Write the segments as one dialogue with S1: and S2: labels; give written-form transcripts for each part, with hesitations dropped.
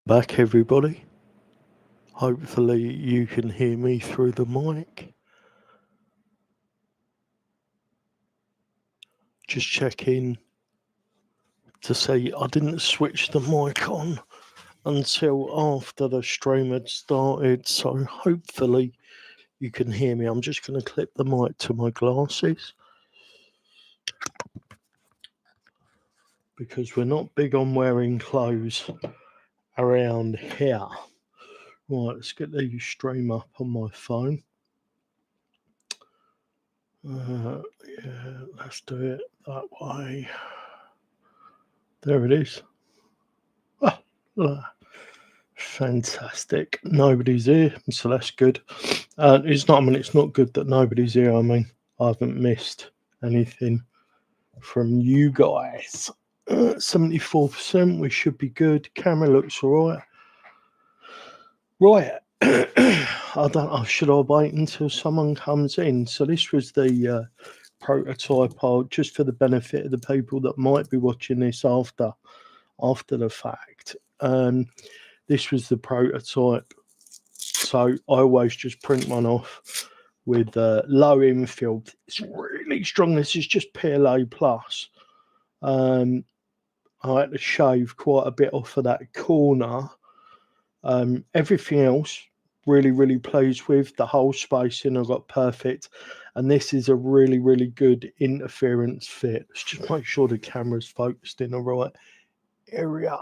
S1: Back, everybody. Hopefully you can hear me through the mic. Just checking to say I didn't switch the mic on until after the stream had started, so hopefully you can hear me. I'm just going to clip the mic to my glasses because we're not big on wearing clothes around here. Right, let's get the stream up on my phone. Yeah, let's do it that way. There it is. Fantastic. Nobody's here, so that's good. It's not good that nobody's here. I mean, I haven't missed anything from you guys. 74%, we should be good. Camera looks all right. Right. I don't know, should I wait until someone comes in? So this was the prototype, just for the benefit of the people that might be watching this after the fact. This was the prototype. So I always just print one off with low infield. It's really strong. This is just PLA plus. I had to shave quite a bit off of that corner. Everything else, really, really pleased with. The whole spacing I got perfect. And this is a really, really good interference fit. Let's just make sure the camera's focused in the right area.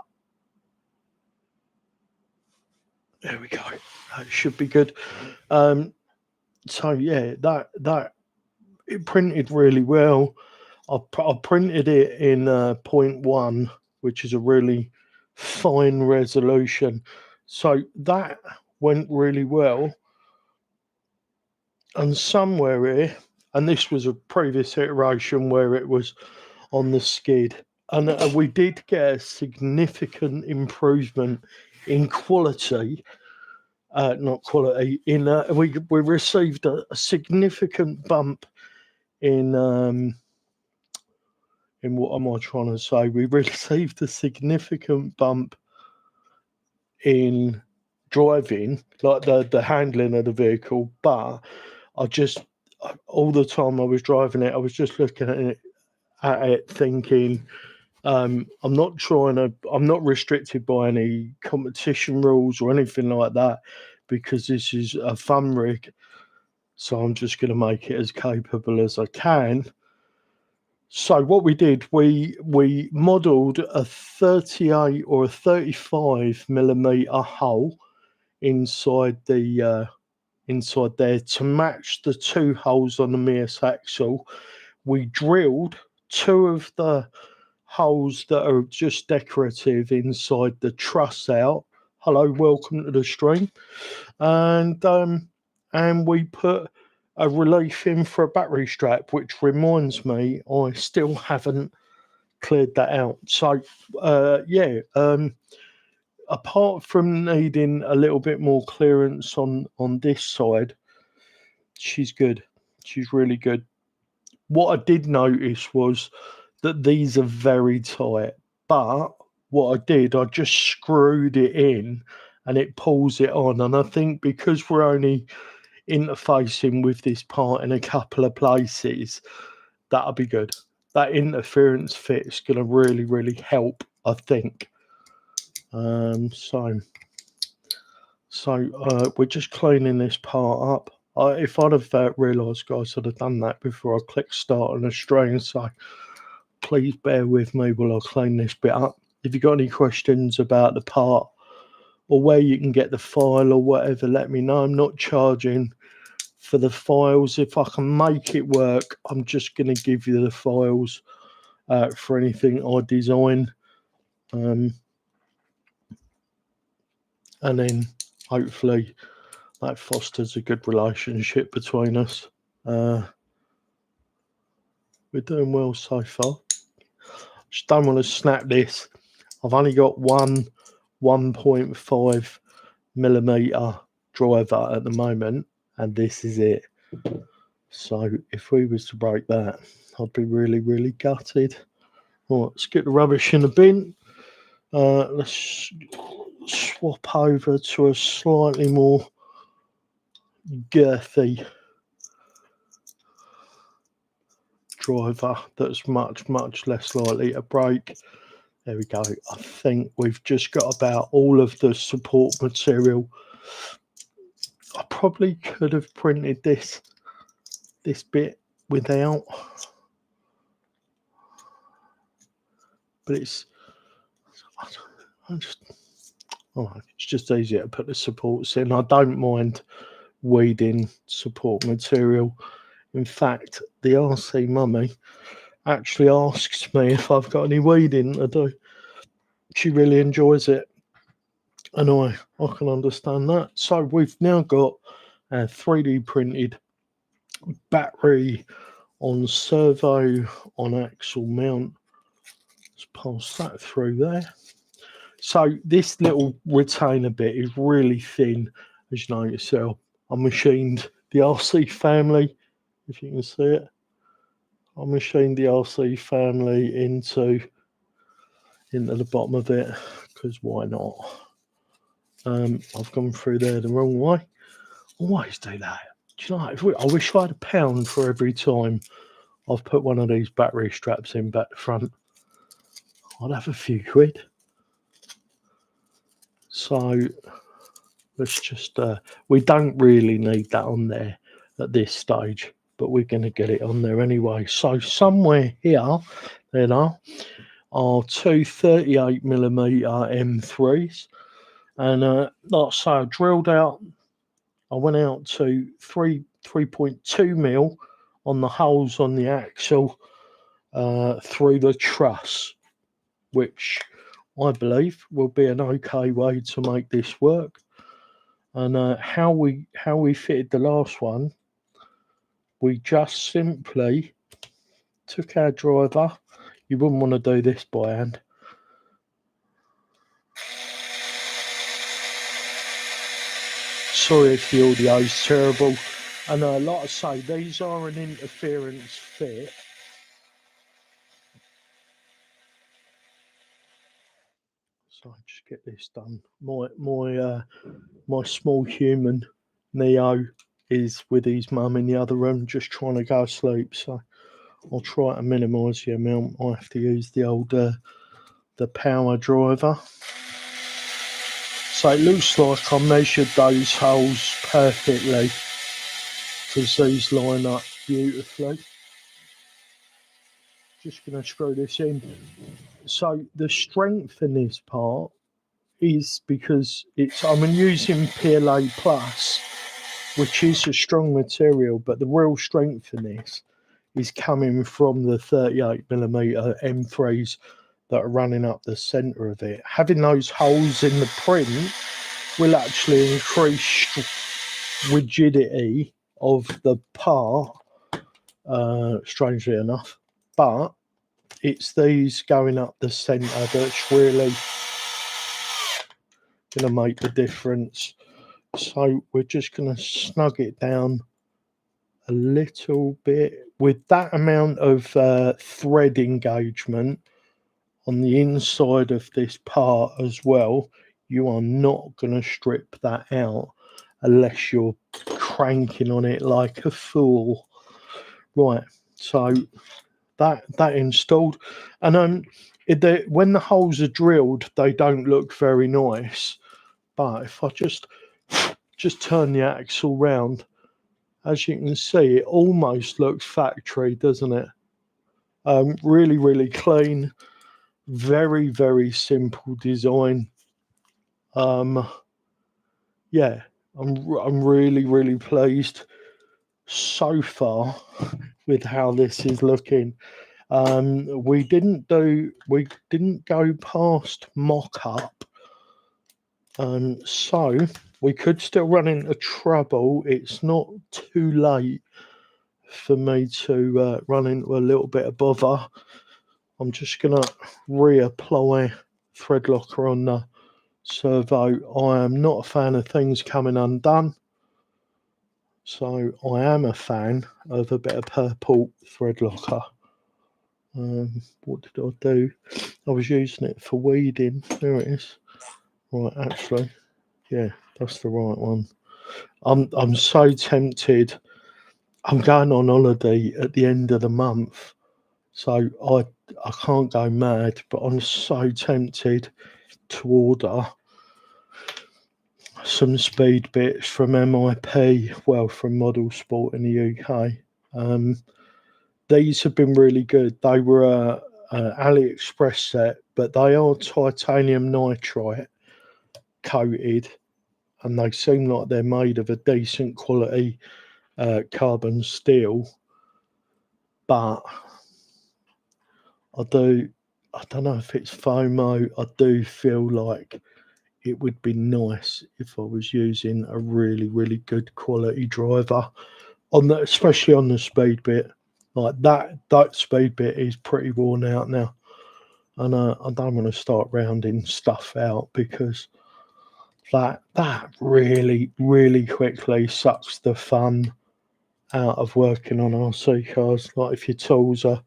S1: There we go. That should be good. So yeah, that it printed really well. I printed it in 0.1, which is a really fine resolution. So that went really well. And somewhere here, and this was a previous iteration where it was on the skid, and we did get a significant improvement in quality. Not quality. We received a significant bump in what am I trying to say? We received a significant bump in driving, like the handling of the vehicle. But all the time I was driving it, I was just looking at it thinking, I'm not restricted by any competition rules or anything like that, because this is a fun rig. So I'm just going to make it as capable as I can. So what we did, we modelled a 38 or a 35 millimeter hole inside there to match the two holes on the MEUS axle. We drilled two of the holes that are just decorative inside the truss out. Hello, welcome to the stream. And we put a relief in for a battery strap, which reminds me I still haven't cleared that out. So apart from needing a little bit more clearance on this side, she's good. She's really good. What I did notice was that these are very tight, but what I did, I just screwed it in and it pulls it on. And I think because we're only interfacing with this part in a couple of places, that'll be good. That interference fit is going to really, really help, I think. So we're just cleaning this part up. If I'd have realised, guys, I'd have done that before I clicked start on the stream. So please bear with me while I clean this bit up. If you've got any questions about the part or where you can get the file or whatever, let me know. I'm not charging for the files. If I can make it work, I'm just going to give you the files for anything I design. And then hopefully that fosters a good relationship between us. We're doing well so far. Just don't want to snap this. I've only got one 1.5 millimeter driver at the moment, and this is it. So if we was to break that, I'd be really, really gutted. Right, let's get the rubbish in the bin. Let's swap over to a slightly more girthy driver that's much less likely to break. There we go. I think we've just got about all of the support material. I probably could have printed this bit without, but it's just easier to put the supports in. I don't mind weeding support material. In fact, the RC mummy actually asks me if I've got any weeding to do. She really enjoys it, and I can understand that. So we've now got a 3D printed battery on servo on axle mount. Let's pass that through there. So this little retainer bit is really thin, as you know yourself. I machined the RC family, if you can see it. I machined the RC family into the bottom of it, because why not? I've gone through there the wrong way. Always do that. Do you know, I wish I had £1 for every time I've put one of these battery straps in back to front. I'd have a few quid. So let's just, we don't really need that on there at this stage, but we're going to get it on there anyway. So somewhere here, there are two 38mm M3s. And like I say, I drilled out, I went out to 3.2mm on the holes on the axle through the truss, which I believe will be an okay way to make this work. And how we fitted the last one, we just simply took our driver. You wouldn't want to do this by hand. Sorry if the audio is terrible. And like I say, these are an interference fit. So just get this done. My small human Neo is with his mum in the other room, just trying to go to sleep. So I'll try to minimise the amount I have to use the old the power driver. So it looks like I measured those holes perfectly, because these line up beautifully. Just going to screw this in. So the strength in this part is because I'm using PLA Plus, which is a strong material, but the real strength in this is coming from the 38mm M3s that are running up the centre of it. Having those holes in the print will actually increase rigidity of the part, strangely enough, but it's these going up the centre that's really going to make the difference. So we're just going to snug it down a little bit with that amount of thread engagement on the inside of this part as well. You are not going to strip that out unless you're cranking on it like a fool. Right, so that installed, and when the holes are drilled, they don't look very nice. But if I just turn the axle round, as you can see, it almost looks factory, doesn't it? Really clean, very simple design. Yeah, I'm really pleased so far with how this is looking. We didn't go past mock-up, so we could still run into trouble. It's not too late for me to run into a little bit of bother. I'm just gonna reapply thread locker on the servo. I am not a fan of things coming undone, so I am a fan of a bit of purple thread locker. What did I do? I was using it for weeding. There it is. Right, actually, yeah, that's the right one. I'm so tempted. I'm going on holiday at the end of the month, so I can't go mad, but I'm so tempted to order some speed bits from MIP, well, from Model Sport in the UK. These have been really good. They were a AliExpress set, but they are titanium nitride coated, and they seem like they're made of a decent quality carbon steel. But I don't know if it's FOMO. I do feel like it would be nice if I was using a really, really good quality driver on the, especially on the speed bit. Like that speed bit is pretty worn out now, and I don't want to start rounding stuff out because that really, really quickly sucks the fun out of working on RC cars. Like if your tools are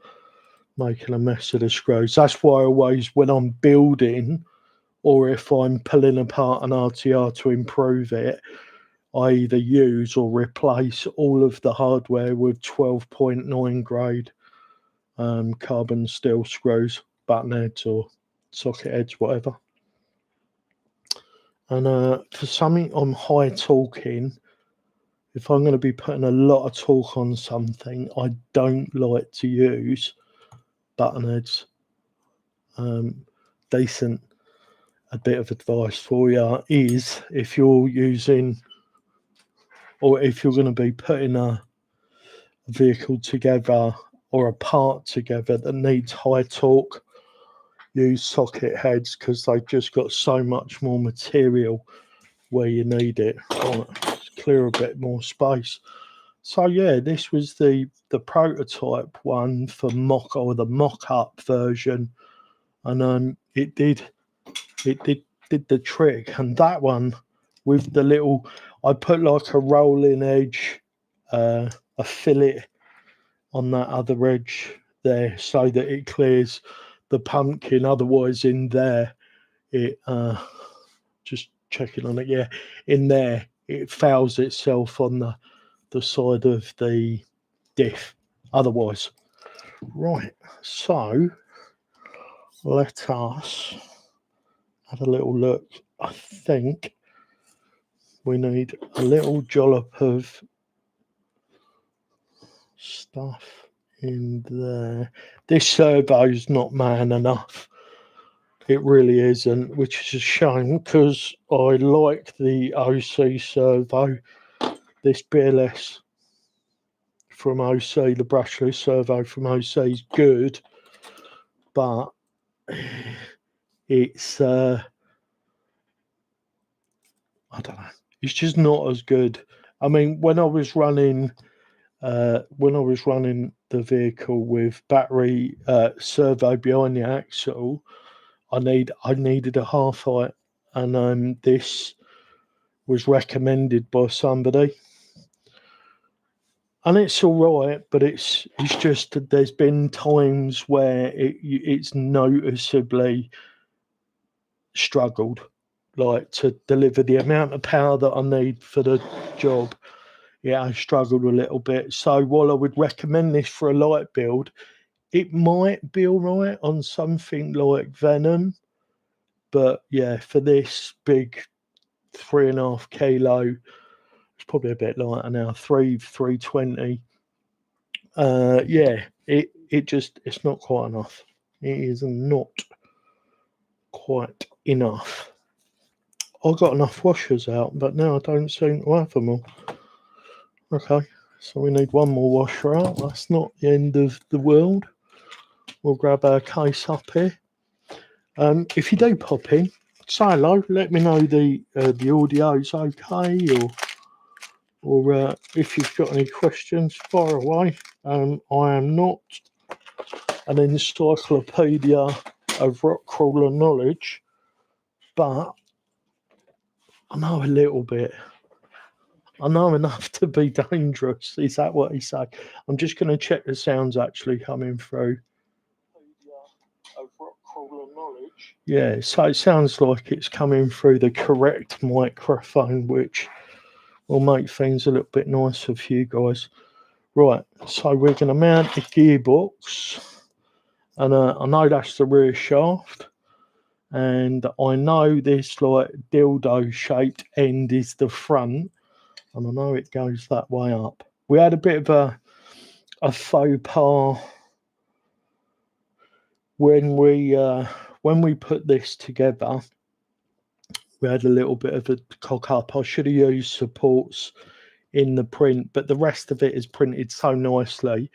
S1: making a mess of the screws. That's why I always, when I'm building or if I'm pulling apart an RTR to improve it, I either use or replace all of the hardware with 12.9 grade carbon steel screws, button heads or socket heads, whatever. And for something I'm high torquing, if I'm going to be putting a lot of torque on something, I don't like to use button heads. Decent. A bit of advice for you is if you're using, or if you're going to be putting a vehicle together or a part together that needs high torque, use socket heads because they've just got so much more material where you need it. Right, clear a bit more space. So yeah, this was the prototype one for mock, or the mock-up version, and it did the trick. And that one with the little, I put like a rolling edge, a fillet on that other edge there so that it clears the pumpkin. Otherwise in there it just checking on it, yeah, in there it fouls itself on the side of the diff otherwise. Right, so let us have a little look. I think we need a little dollop of stuff in there. This servo's not man enough. It really isn't, which is a shame because I like the OC servo. This BLS from OC, the brushless servo from OC is good, but it's I don't know. It's just not as good. I mean, when I was running the vehicle with battery servo behind the axle, I needed a half height, and this was recommended by somebody, and it's all right, but it's just that there's been times where it's noticeably struggled, like to deliver the amount of power that I need for the job. Yeah, I struggled a little bit. So while I would recommend this for a light build, it might be all right on something like Venom. But yeah, for this big 3.5 kilo, it's probably a bit lighter now, 320. Yeah, it's not quite enough. It is not quite enough. I got enough washers out, but now I don't seem to have them all. Okay, so we need one more washer out. That's not the end of the world. We'll grab our case up here. If you do pop in, say hello. Let me know the audio's okay, or if you've got any questions, fire away. I am not an encyclopedia of rock crawler knowledge, but I know a little bit. I know enough to be dangerous. Is that what he said? I'm just going to check the sound's actually coming through. Of rock crawler knowledge. Yeah, so it sounds like it's coming through the correct microphone, which will make things a little bit nicer for you guys. Right, so we're going to mount the gearbox, and I know that's the rear shaft, and I know this like dildo shaped end is the front, and I know it goes that way up. We had a bit of a faux pas when we put this together. We had a little bit of a cock up. I should have used supports in the print, but the rest of it is printed so nicely.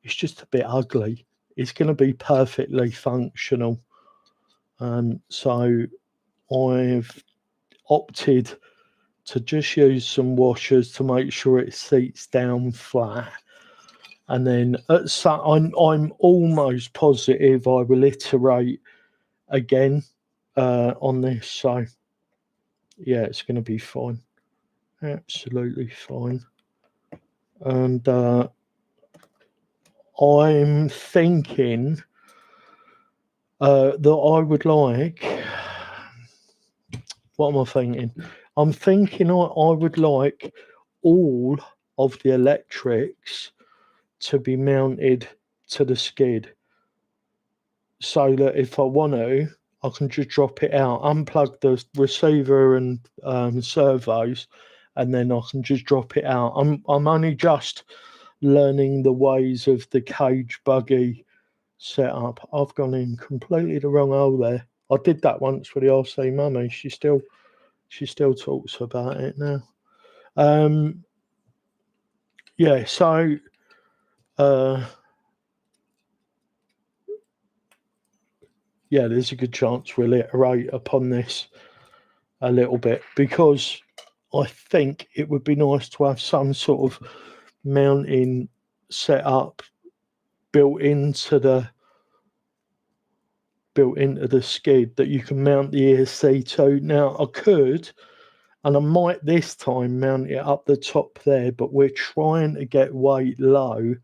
S1: It's just a bit ugly. It's going to be perfectly functional. So I've opted to just use some washers to make sure it seats down flat. And then I'm almost positive I will iterate again on this. So yeah, it's going to be fine. Absolutely fine. And I'm thinking that I would like. What am I thinking? I'm thinking I would like all of the electrics to be mounted to the skid, so that if I want to, I can just drop it out, unplug the receiver and servos, and then I can just drop it out. I'm only just learning the ways of the cage buggy setup. I've gone in completely the wrong hole there. I did that once with the RC mummy. She still talks about it now. Yeah, so yeah, there's a good chance we'll iterate upon this a little bit, because I think it would be nice to have some sort of mounting setup built into the skid that you can mount the ESC to. Now I could, and I might this time mount it up the top there, but we're trying to get weight low.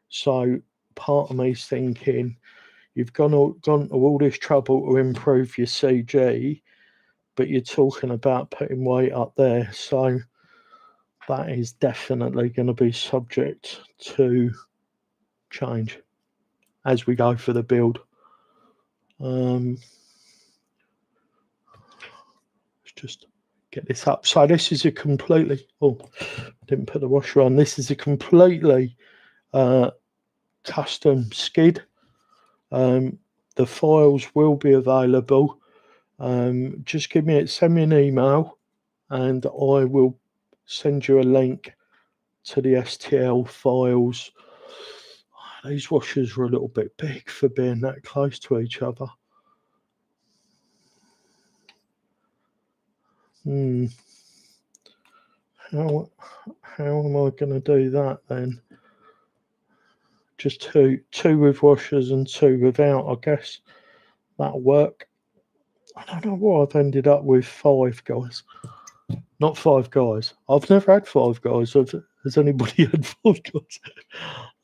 S1: So part of me's thinking, you've gone to all this trouble to improve your CG, but you're talking about putting weight up there. So that is definitely going to be subject to change as we go for the build. Let's just get this up. So this is a completely, didn't put the washer on. This is a completely custom skid. The files will be available. Just send me an email, and I will send you a link to the STL files. These washers are a little bit big for being that close to each other. How am I going to do that then? Just two with washers and two without. I guess that'll work. I don't know why I've ended up with 5 guys. Not 5 guys. I've never had 5 guys. Has anybody had 5 guys?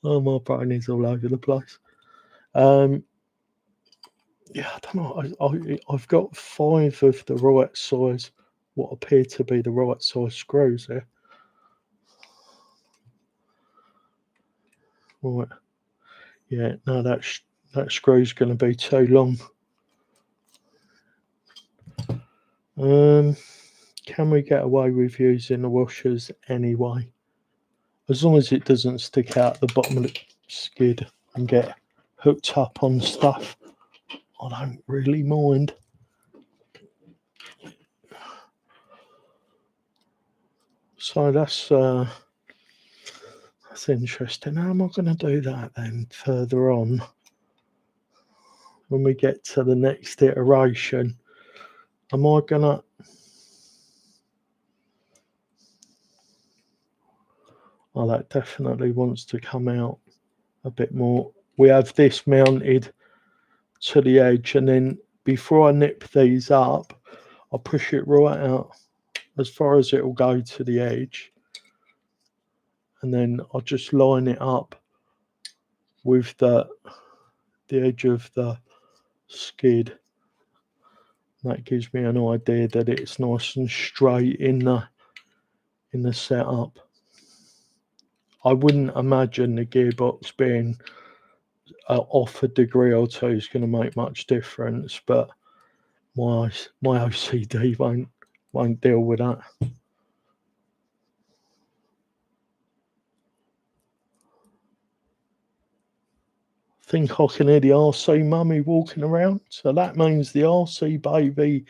S1: Oh, my brain is all over the place. Yeah, I don't know. I've got 5 of the right size, what appear to be the right size screws there. Right. Yeah, no, that screw's going to be too long. Can we get away with using the washers anyway? As long as it doesn't stick out the bottom of the skid and get hooked up on stuff, I don't really mind. So that's interesting. How am I going to do that then further on when we get to the next iteration? Am I going to... Oh, that definitely wants to come out a bit more. We have this mounted to the edge, and then before I nip these up, I'll push it right out as far as it will go to the edge, and then I'll just line it up with the edge of the skid. That gives me an idea that it's nice and straight in the setup. I wouldn't imagine the gearbox being off a degree or two is going to make much difference, but my OCD won't deal with that. I think I can hear the RC mummy walking around, so that means the RC baby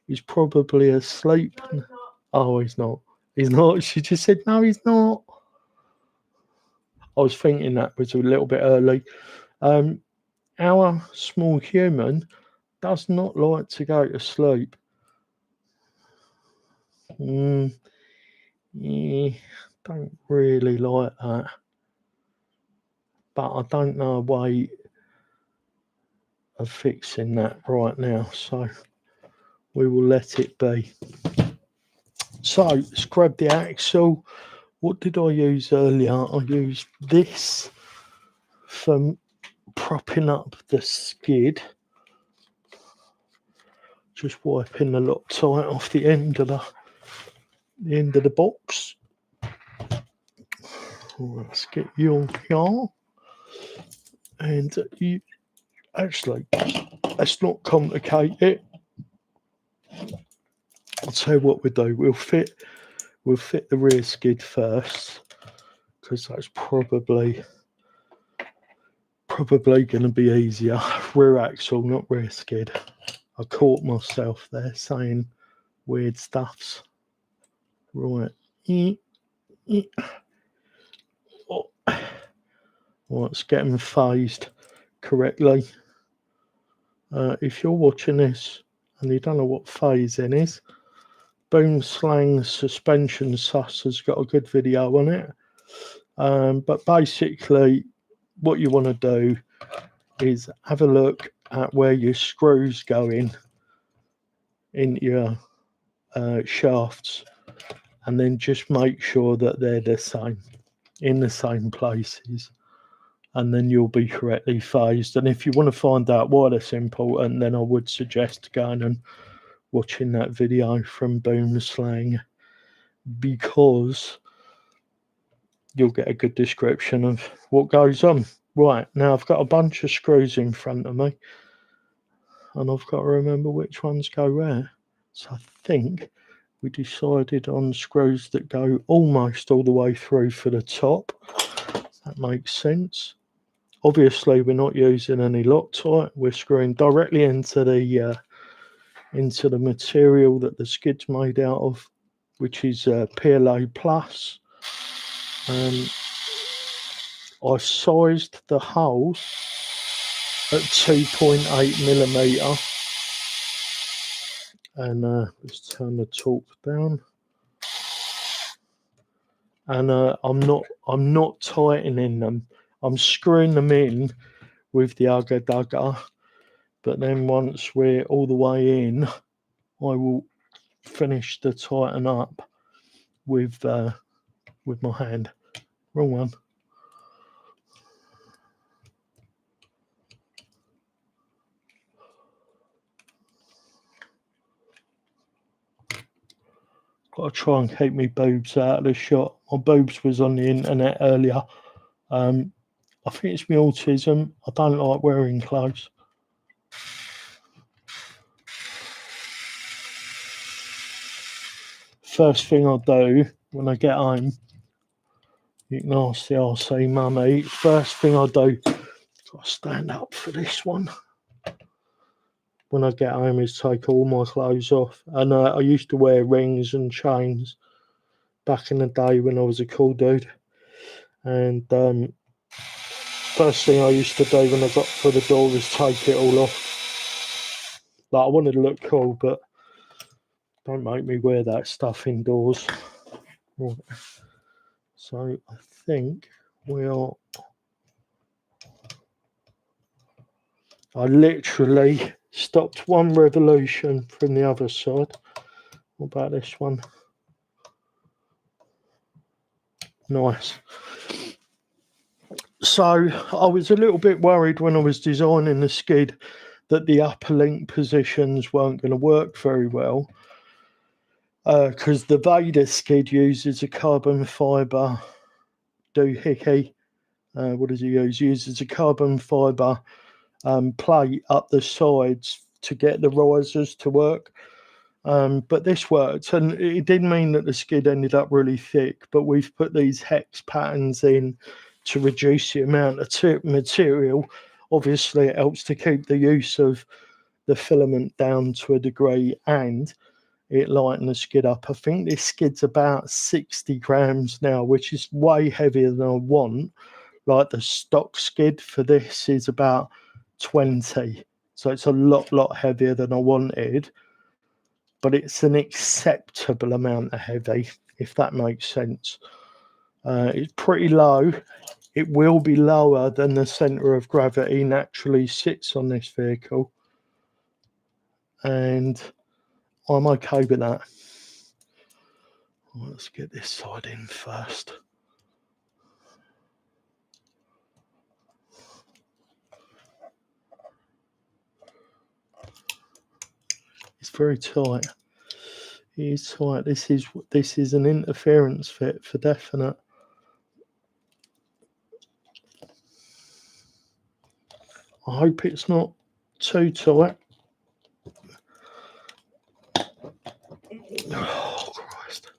S1: is probably asleep. No, oh, he's not. He's not. She just said, no, he's not. I was thinking that was a little bit early. Our small human does not like to go to sleep. Yeah, don't really like that. But I don't know a way of fixing that right now, so we will let it be. So let's grab the axle. What did I use earlier? I used this for propping up the skid. Just wiping the Loctite off the end of the box. Let's get you on here. And you actually, let's not complicate it. I'll tell you what we do. We'll fit the rear skid first, because that's probably going to be easier. Rear axle, not rear skid. I caught myself there saying weird stuffs. Right. Oh. Well, it's getting phased correctly. If you're watching this and you don't know what phasing is, Boom Slang Suspension Sus has got a good video on it. But basically, what you want to do is have a look at where your screws go in your shafts, and then just make sure that they're the same, in the same places, and then you'll be correctly phased. And if you want to find out why that's important, then I would suggest going and watching that video from Boom Slang, because you'll get a good description of what goes on. Right, now I've got a bunch of screws in front of me, and I've got to remember which ones go where. So I think we decided on screws that go almost all the way through for the top. That makes sense. Obviously, we're not using any Loctite. We're screwing directly into the material that the skid's made out of, which is PLA Plus. I sized the holes at 2.8 millimeter, and let's turn the torque down. And I'm not tightening them. I'm screwing them in with the Ugga Dugger, but then once we're all the way in, I will finish the tighten up with my hand. Wrong one. Got to try and keep my boobs out of the shot. My boobs was on the internet earlier. I think it's my autism. I don't like wearing clothes. First thing I'll do when I get home, you can ask the RC mummy. First thing I'll do, got to stand up for this one. When I get home is take all my clothes off. And I used to wear rings and chains back in the day when I was a cool dude. And first thing I used to do when I got through the door was take it all off. Like, I wanted to look cool, but don't make me wear that stuff indoors. Right. So I think I literally stopped one revolution from the other side. What about this one? Nice. So I was a little bit worried when I was designing the skid that the upper link positions weren't going to work very well, because the Vader skid uses a carbon fibre doohickey. What does he use? He uses a carbon fibre plate up the sides to get the risers to work. But this worked, and it did mean that the skid ended up really thick, but we've put these hex patterns in to reduce the amount of material. Obviously, it helps to keep the use of the filament down to a degree, and it lightened the skid up. I think this skid's about 60 grams now, which is way heavier than I want. Like the stock skid for this is about 20, so it's a lot heavier than I wanted, but it's an acceptable amount of heavy, if that makes sense. It's pretty low. It will be lower than the centre of gravity naturally sits on this vehicle, and I'm okay with that. Let's get this side in first. It's very tight. It is tight. This is an interference fit for definite. I hope it's not too tight. Oh Christ!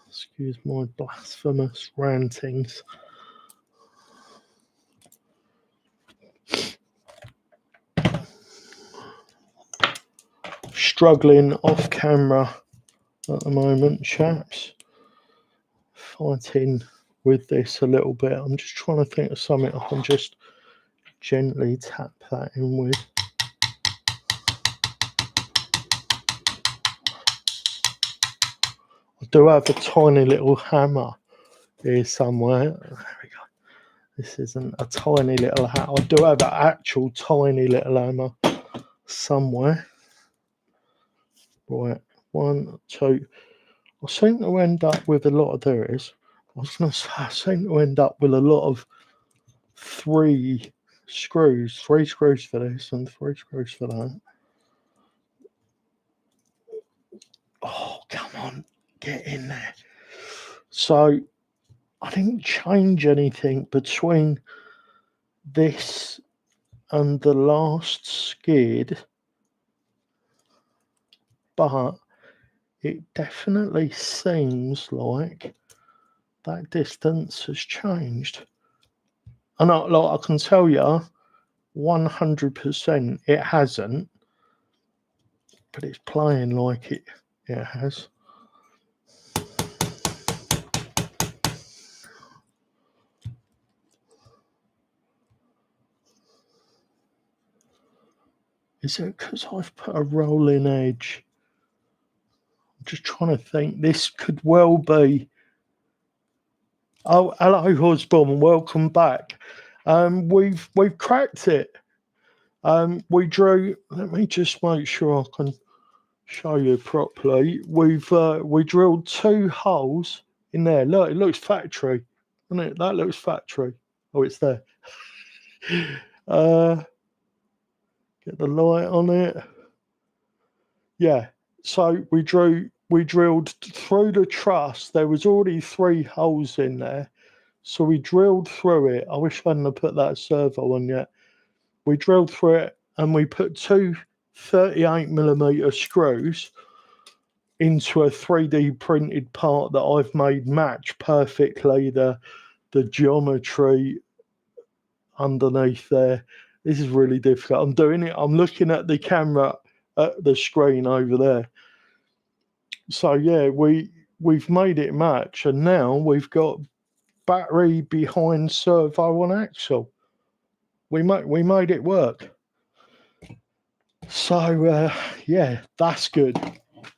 S1: Excuse my blasphemous rantings. Struggling off camera at the moment, chaps. Fighting with this a little bit. I'm just trying to think of something I can just gently tap that in with. I do have a tiny little hammer here somewhere. There we go. This isn't a tiny little hammer. I do have an actual tiny little hammer somewhere. Right, 1, 2. I seem to end up with a lot of I seem to end up with a lot of 3 screws. 3 screws for this and 3 screws for that. Oh, come on, get in there. So I didn't change anything between this and the last skid, but it definitely seems like that distance has changed. And I can tell you 100% it hasn't, but it's playing like it has. Is it because I've put a rolling edge? I'm just trying to think. This could well be. Oh, hello, Osborne. Welcome back. We've cracked it. We drew. Let me just make sure I can show you properly. We drilled 2 holes in there. Look, it looks factory, doesn't it? That looks factory. Oh, it's there. Get the light on it. Yeah. So we drilled through the truss. There was already 3 holes in there. So we drilled through it. I wish I hadn't have put that servo on yet. We drilled through it and we put 2 38mm screws into a 3D printed part that I've made match perfectly the geometry underneath there. This is really difficult. I'm doing it. I'm looking at the camera at the screen over there. So yeah, we've made it match, and now we've got battery behind servo on axle. We made it work. So yeah, that's good.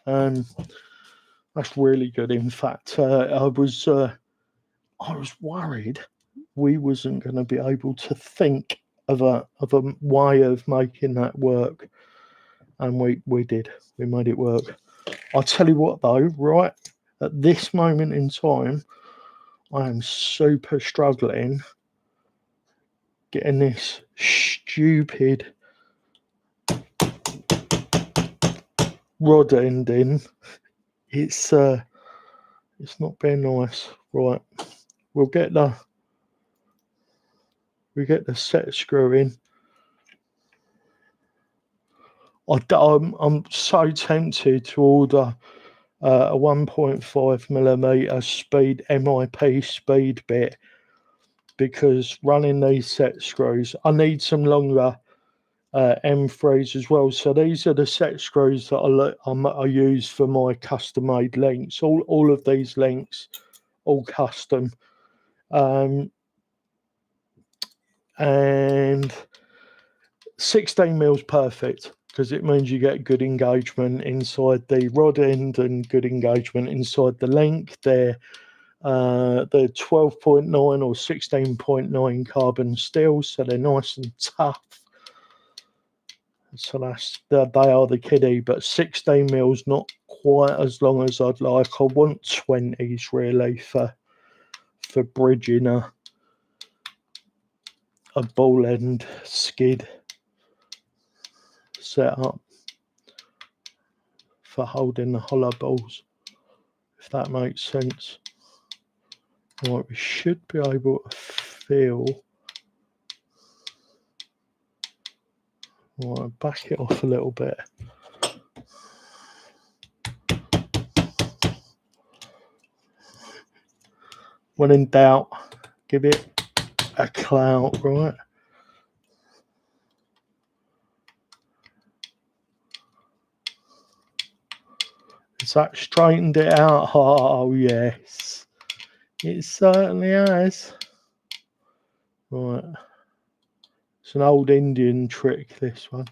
S1: That's really good. In fact, I was worried we wasn't going to be able to think of a way of making that work, and we did. We made it work. I'll tell you what though, right at this moment in time, I am super struggling getting this stupid rod ending, it's not very nice. Right, we get the set screw in. I'm so tempted to order a 1.5mm speed MIP speed bit, because running these set screws, I need some longer M3s as well. So these are the set screws that I use for my custom made lengths. All of these lengths, all custom. And 16 mils perfect, because it means you get good engagement inside the rod end and good engagement inside the length. They're 12.9 or 16.9 carbon steel, so they're nice and tough. So they are the kiddie, but 16 mils not quite as long as I'd like. I want 20s really for bridging a ball end skid setup, for holding the hollow balls, if that makes sense. Right, we should be able to feel. Right, back it off a little bit. When in doubt, give it a clout, right? Has that straightened it out? Oh, yes. It certainly has. Right. It's an old Indian trick, this one.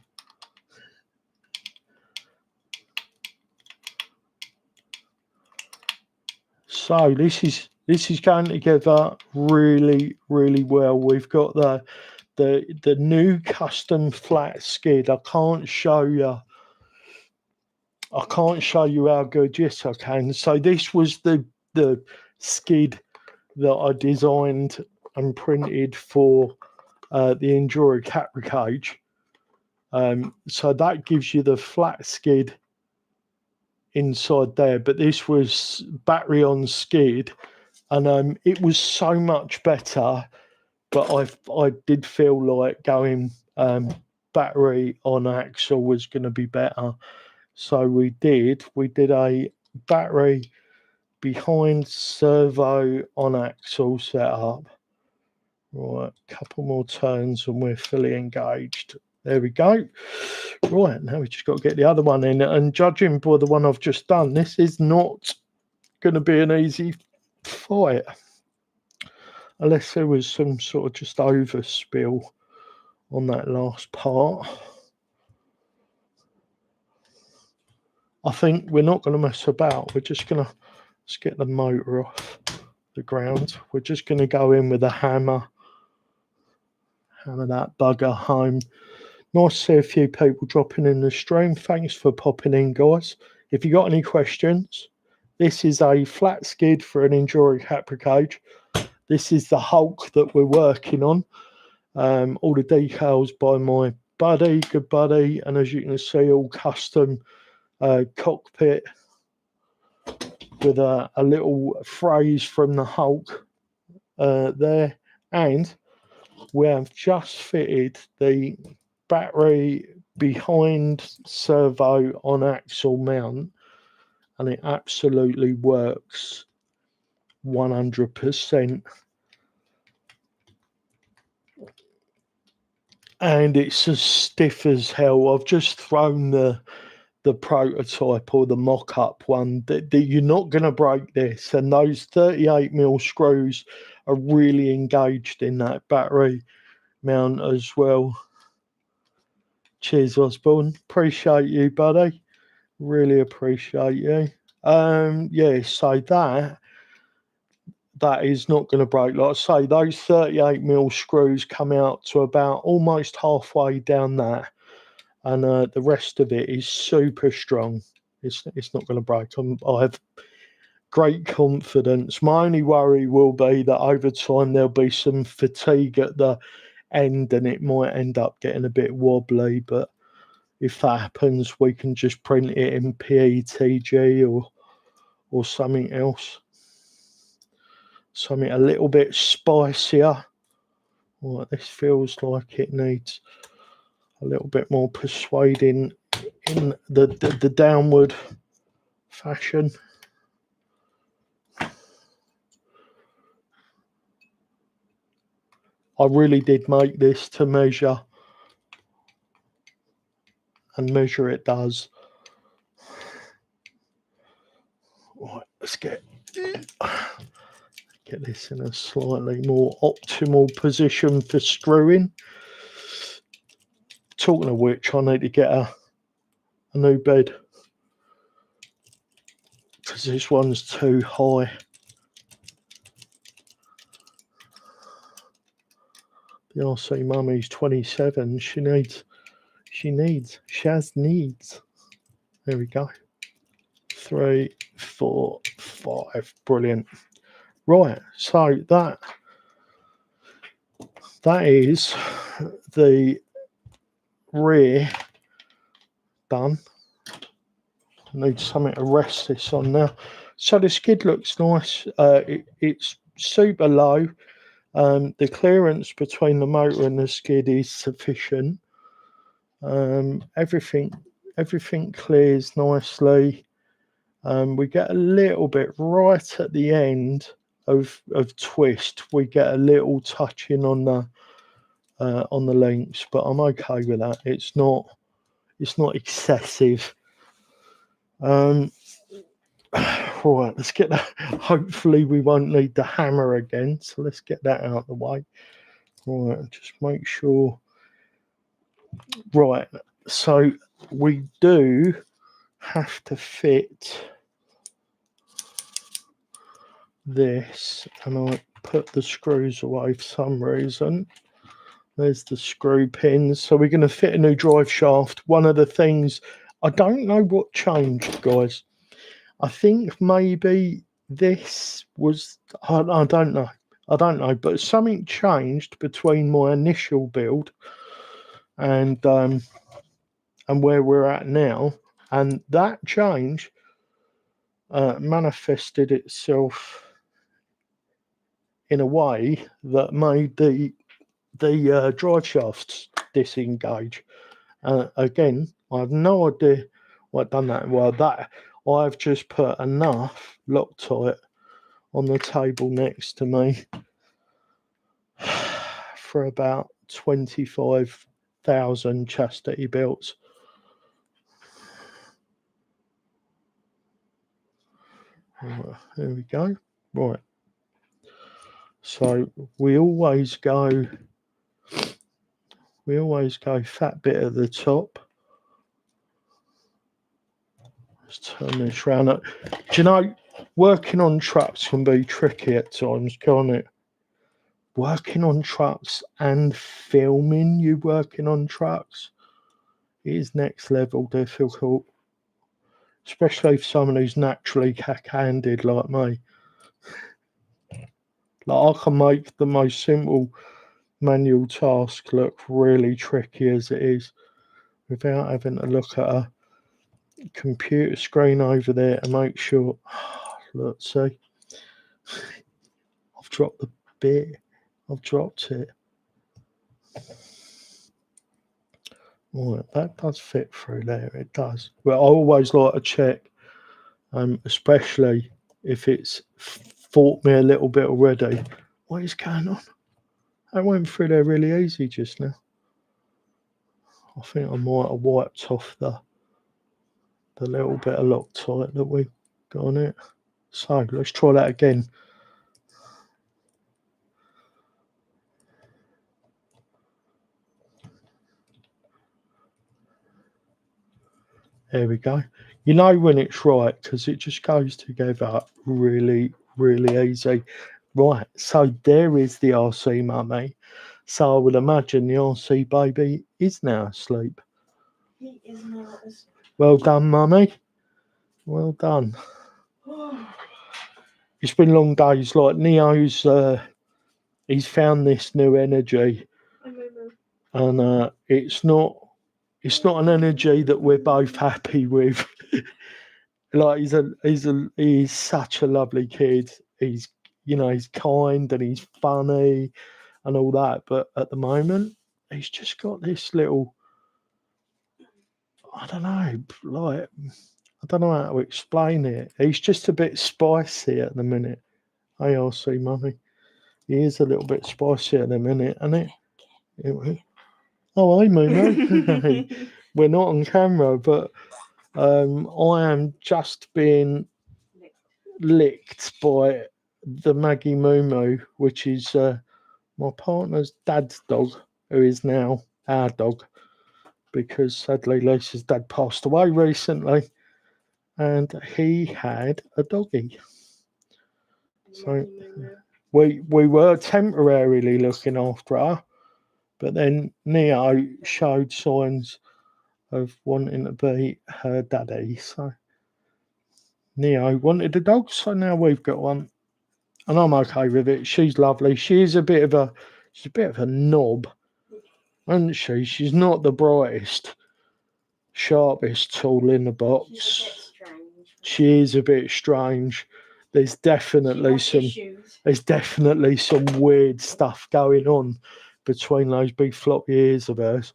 S1: So this is going together really, really well. We've got the new custom flat skid. I can't show you how good. Yes, I can. So this was the skid that I designed and printed for the Enduro Capra cage. So that gives you the flat skid inside there, but this was battery on skid, and it was so much better. But I did feel like going battery on axle was going to be better, so we did a battery behind servo on axle setup. Right, couple more turns and we're fully engaged. There we go. Right, now we just got to get the other one in, and judging by the one I've just done, this is not going to be an easy fight, unless there was some sort of just overspill on that last part. I think we're not going to mess about. We're just going to, let's get the motor off the ground. We're just going to go in with a hammer that bugger home. Nice to see a few people dropping in the stream. Thanks for popping in, guys. If you got any questions, this is a flat skid for an Enduro Capra cage. This is the Hulk that we're working on. All the decals by my buddy, good buddy, and as you can see, all custom cockpit with a little phrase from the Hulk there. And we have just fitted the battery behind servo on axle mount, and it absolutely works 100%. And it's as stiff as hell. I've just thrown the prototype or the mock-up one that you're not going to break this, and those 38mm screws are really engaged in that battery mount as well. Cheers, Osborne. Appreciate you, buddy. Really appreciate you. Yeah, so that is not going to break. Like I say, those 38mm screws come out to about almost halfway down that, and the rest of it is super strong. It's not going to break. I have great confidence. My only worry will be that over time there'll be some fatigue at the end, and it might end up getting a bit wobbly. But if that happens, we can just print it in PETG or something else. Something a little bit spicier. Right, this feels like it needs a little bit more persuading in the downward fashion. I really did make this to measure, and measure it does. Right, let's get this in a slightly more optimal position for screwing. Talking of which, I need to get a new bed because this one's too high. The RC Mummy's 27. She has needs. There we go. 3, 4, 5. Brilliant. Right, so that is the rear done. Need something to rest this on now. So the skid looks nice. It's super low. The clearance between the motor and the skid is sufficient. Everything clears nicely. We get a little bit right at the end of twist. We get a little touching on the links, but I'm okay with that. It's not excessive. Right, let's get that. Hopefully we won't need the hammer again, so let's get that out of the way. Right, just make sure. Right, so we do have to fit this, and I put the screws away for some reason. There's the screw pins. So we're going to fit a new drive shaft. One of the things, I don't know what changed, guys. I think maybe this was, I don't know, but something changed between my initial build and where we're at now, and that change manifested itself in a way that made the drive shafts disengage. Again, I have no idea what done that. Well, that I've just put enough Loctite on the table next to me for about 25,000 chastity belts. There we go. Right. So we always go fat bit at the top. Let's turn this round. Do you know, working on trucks can be tricky at times, can't it? Working on trucks and filming you working on trucks is next level difficult, especially for someone who's naturally cack-handed like me. Like, I can make the most simple manual task look really tricky as it is without having to look at a computer screen over there to make sure. Look, see, I've dropped the bit. I've dropped it. Right, that does fit through there. It does. Well, I always like to check, especially if it's fought me a little bit already. What is going on? I went through there really easy just now. I think I might have wiped off the little bit of Loctite that we got on it. So let's try that again. There we go. You know when it's right because it just goes together really, really easy. Right, so there is the RC Mummy. So I would imagine the RC baby is now asleep.
S2: He is now asleep.
S1: Well done, Mummy. Well done. It's been long days. Like Neo's, he's found this new energy, and it's not it's not an energy that we're both happy with. Like he's such a lovely kid. He's he's kind and he's funny and all that. But at the moment, he's just got this little, I don't know, like I don't know how to explain it. He's just a bit spicy at the minute. ARC money. He is a little bit spicy at the minute, isn't it? Oh, I mean, we're not on camera, but I am just being licked by the Maggie Moo, which is my partner's dad's dog, who is now our dog, because sadly Lisa's dad passed away recently, and he had a doggy. So we were temporarily looking after her, but then Neo showed signs of wanting to be her daddy. So Neo wanted a dog, so now we've got one, and I'm okay with it. She's lovely. She's a bit of a knob, isn't she? She's not the brightest, sharpest tool in the box. She is a bit strange. There's definitely some weird stuff going on between those big floppy ears of hers.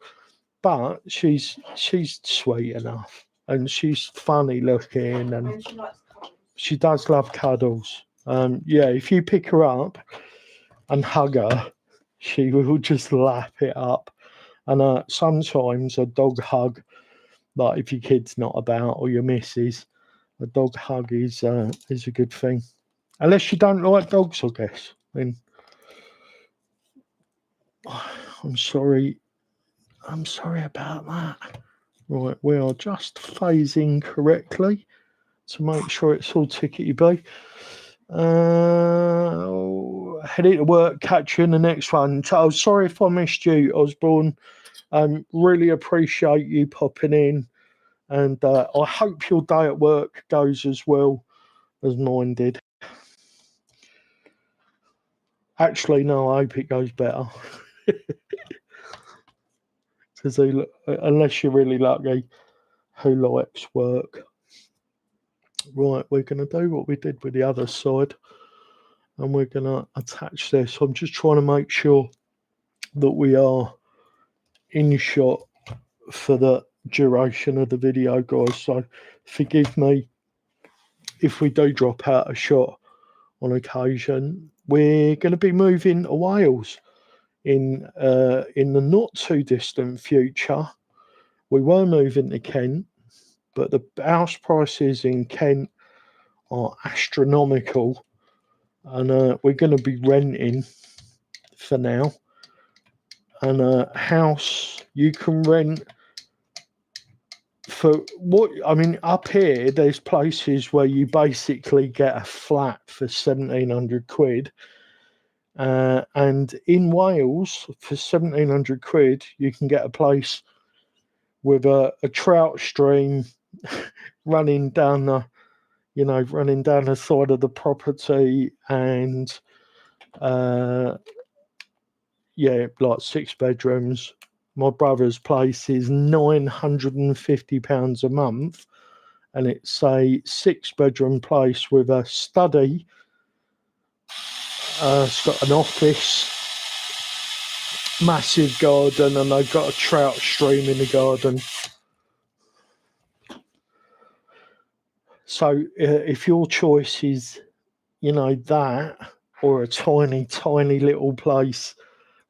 S1: But she's sweet enough, and she's funny looking, and she does love cuddles. Yeah, if you pick her up and hug her, she will just lap it up. And sometimes a dog hug, like if your kid's not about or your missus, a dog hug is a good thing. Unless you don't like dogs, I guess. Then I'm sorry. I'm sorry about that. Right, we are just phasing correctly to make sure it's all tickety-boo. Heading to work, catch you in the next one. So, sorry if I missed you, Osborne. Really appreciate you popping in, and I hope your day at work goes as well as mine did. Actually, no, I hope it goes better. Because unless you're really lucky, who likes work? Right, we're going to do what we did with the other side, and we're going to attach this. I'm just trying to make sure that we are in shot for the duration of the video, guys. So forgive me if we do drop out a shot on occasion. We're going to be moving to Wales in the not too distant future. We were moving to Kent, but the house prices in Kent are astronomical, and we're going to be renting for now. And a house you can rent for what? I mean, up here there's places where you basically get a flat for 1,700 quid. And in Wales, for 1,700 quid, you can get a place with a trout stream running down the side of the property, and like 6 bedrooms. My brother's place is £950 a month, and it's a 6-bedroom place with a study. It's got an office, massive garden, and they've got a trout stream in the garden. So if your choice is, that, or a tiny, tiny little place,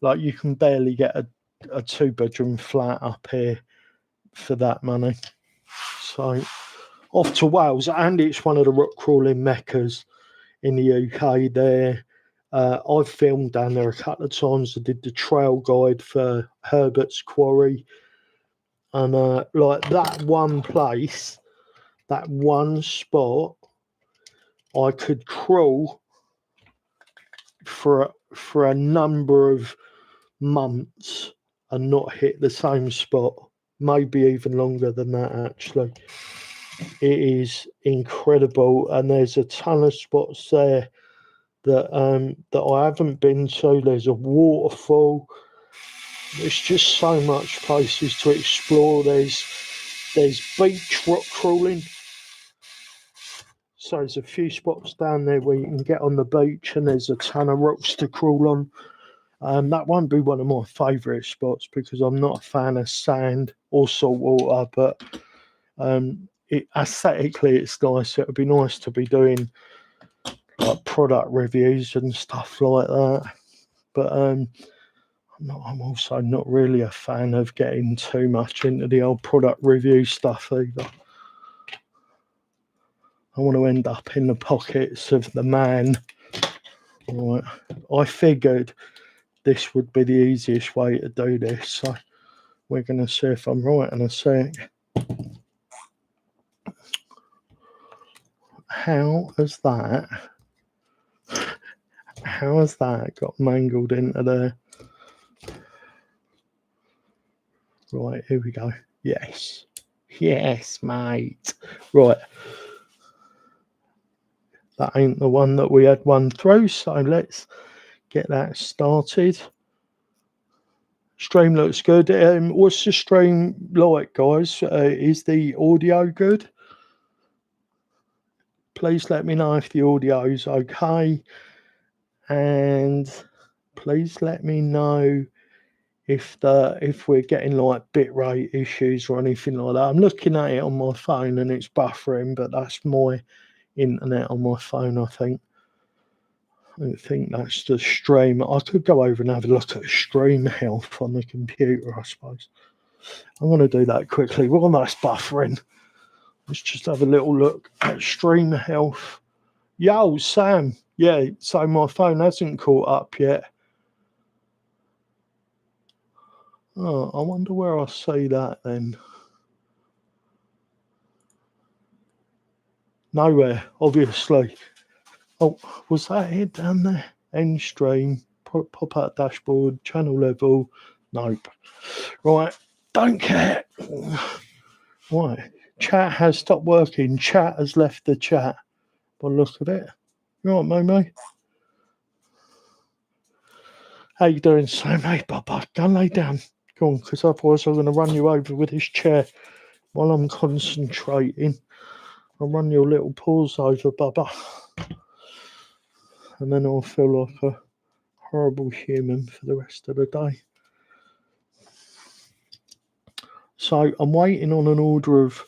S1: like you can barely get a 2-bedroom flat up here for that money. So off to Wales, and it's one of the rock crawling meccas in the UK there. I've filmed down there a couple of times. I did the trail guide for Herbert's Quarry, and like that one place, that one spot, I could crawl for a number of months and not hit the same spot. Maybe even longer than that, actually. It is incredible, and there's a ton of spots there that I haven't been to. There's a waterfall. There's just so much places to explore. There's beach rock crawling. So there's a few spots down there where you can get on the beach, and there's a ton of rocks to crawl on. That won't be one of my favourite spots because I'm not a fan of sand or salt water, but aesthetically it's nice. It would be nice to be doing like product reviews and stuff like that. But I'm also not really a fan of getting too much into the old product review stuff either. I want to end up in the pockets of the man. Right. I figured this would be the easiest way to do this, so we're going to see if I'm right in a sec. How has that got mangled into there? Right, here we go. Yes, mate. Right, that ain't the one that we had one through, so let's get that started. Stream looks good. What's the stream like, guys? Is the audio good? Please let me know if the audio is okay, and please let me know if we're getting like bitrate issues or anything like that. I'm looking at it on my phone and it's buffering, but that's my internet on my phone, I think. I don't think that's the stream. I could go over and have a look at stream health on the computer, I suppose. I'm going to do that quickly. While that's buffering, let's just have a little look at stream health. Yo, Sam. Yeah, so my phone hasn't caught up yet. Oh, I wonder where I see that then. Nowhere, obviously. Oh, was that it down there? End stream, pop up dashboard, channel level. Nope. Right, don't care. Right, chat has stopped working. Chat has left the chat. By the look of it. You all right, Momo? How you doing, Sam? Hey, Bubba, go and lay down. Go on, because otherwise I'm going to run you over with this chair while I'm concentrating. I'll run your little paws over, Bubba. And then I'll feel like a horrible human for the rest of the day. So I'm waiting on an order of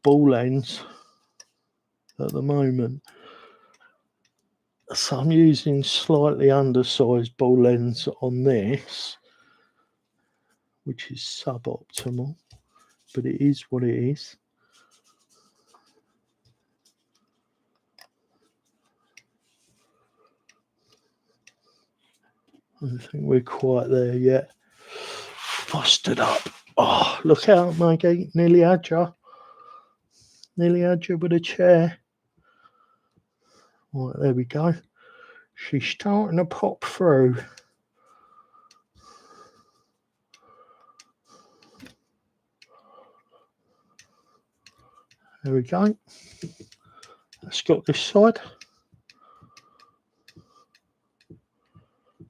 S1: ball ends at the moment. So I'm using slightly undersized ball ends on this, which is suboptimal, but it is what it is. I don't think we're quite there yet. Fostered up. Oh, look out, Maggie. Nearly had you. Nearly had you with a chair. Right, there we go. She's starting to pop through. There we go. Let's go this side.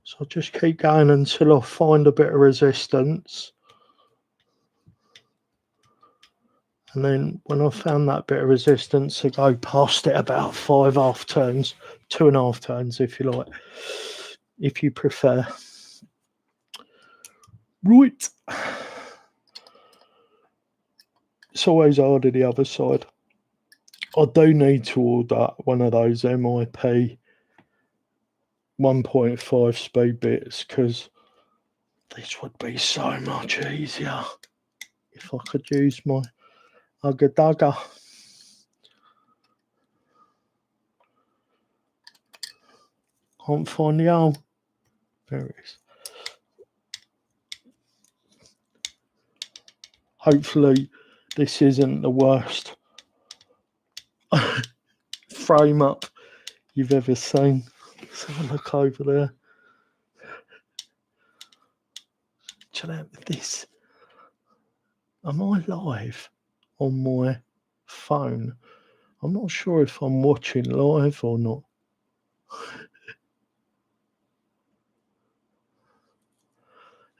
S1: So I'll just keep going until I find a bit of resistance. And then when I found that bit of resistance, I go past it about 5 half turns, 2.5 turns if you like, if you prefer. Right. It's always harder the other side. I do need to order one of those MIP 1.5 speed bits because this would be so much easier if I could use my Ugga Dugga. Can't find the hole. There it is. Hopefully this isn't the worst frame up you've ever seen. Let's have a look over there. Chill out with this. Am I live on my phone? I'm not sure if I'm watching live or not.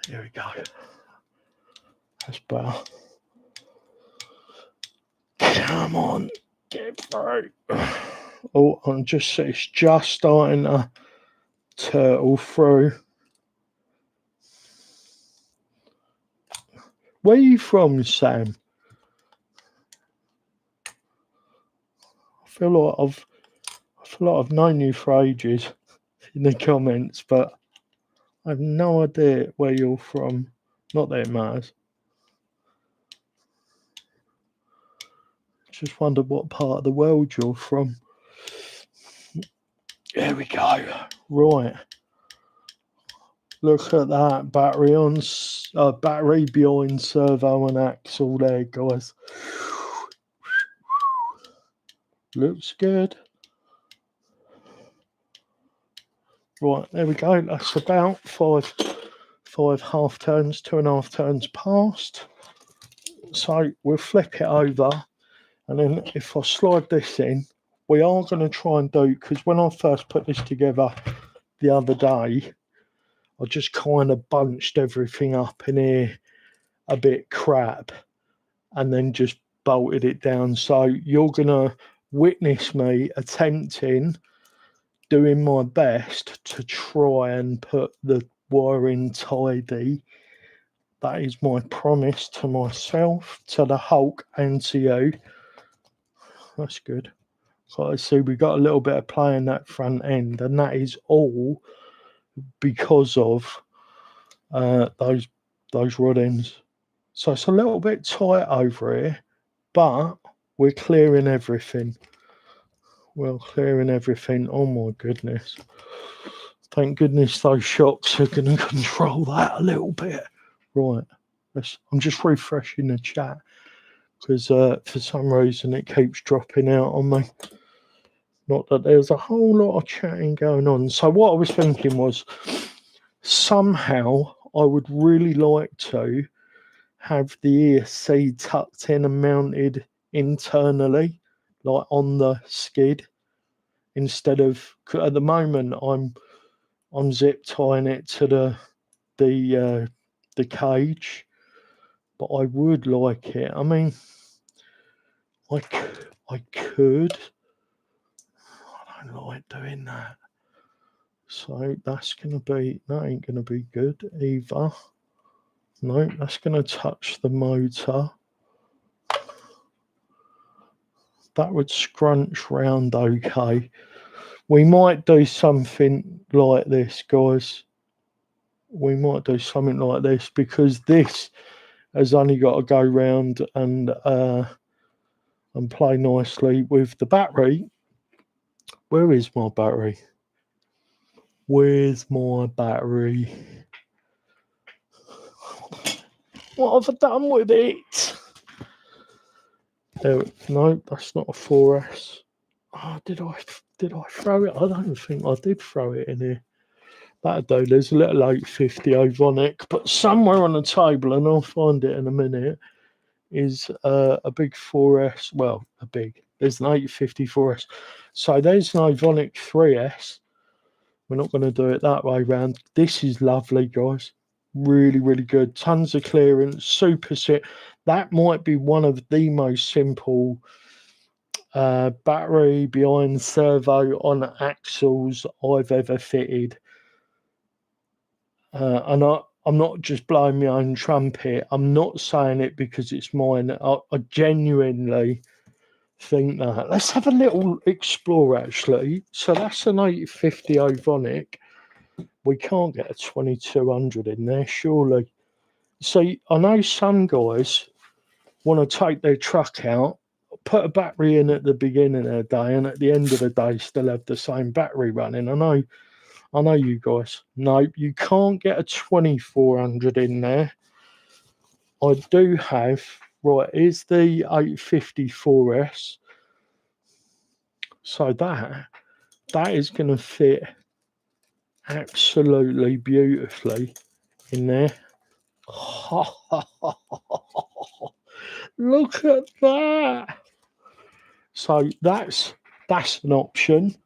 S1: Here we go. That's better. Come on, get through. Oh, it's just starting to turtle through. Where are you from, Sam? I feel like I've known you for ages in the comments, but I have no idea where you're from. Not that it matters. Just wondered what part of the world you're from. There we go. Right. Look at that battery behind servo and axle there, guys. Looks good. Right, there we go. That's about five half turns, 2.5 turns past. So we'll flip it over, and then if I slide this in, we are going to try and do, because when I first put this together the other day, I just kind of bunched everything up in here a bit crap and then just bolted it down. So you're going to witness me attempting, doing my best to try and put the wiring tidy. That is my promise to myself, to the Hulk, and to you. That's good. So I see we got a little bit of play in that front end, and that is all because of those rod ends. So it's a little bit tight over here, but we're clearing everything. We're clearing everything. Oh my goodness. Thank goodness those shocks are going to control that a little bit. Right. I'm just refreshing the chat because for some reason it keeps dropping out on me. Not that there's a whole lot of chatting going on. So what I was thinking was, somehow I would really like to have the ESC tucked in and mounted internally, like on the skid, instead of, at the moment I'm zip tying it to the cage, but I would like it. I mean, I could. I don't like doing that. So that ain't gonna be good either. No, that's gonna touch the motor. That would scrunch round okay. We might do something like this, guys. We might do something like this because this has only got to go round and play nicely with the battery. Where is my battery? Where's my battery? What have I done with it? No, that's not a 4S. Oh, did I throw it? I don't think I did throw it in here. That'll do. There's a little 850 Ovonic, but somewhere on the table, and I'll find it in a minute, is a big 4S. Well, there's an 850 4S. So there's an Ovonic 3S. We're not going to do it that way round. This is lovely, guys. Really, really good. Tons of clearance. Super sit. That might be one of the most simple battery behind servo on axles I've ever fitted. And I'm not just blowing my own trumpet. I'm not saying it because it's mine. I genuinely think that. Let's have a little explore, actually. So that's an 850 Ovonic. We can't get a 2200 in there, surely. See, I know some guys want to take their truck out, put a battery in at the beginning of the day, and at the end of the day still have the same battery running. I know you guys. No, you can't get a 2400 in there. I do have, right, here's the 854S. So that is going to fit absolutely beautifully in there. Look at that. So that's an option.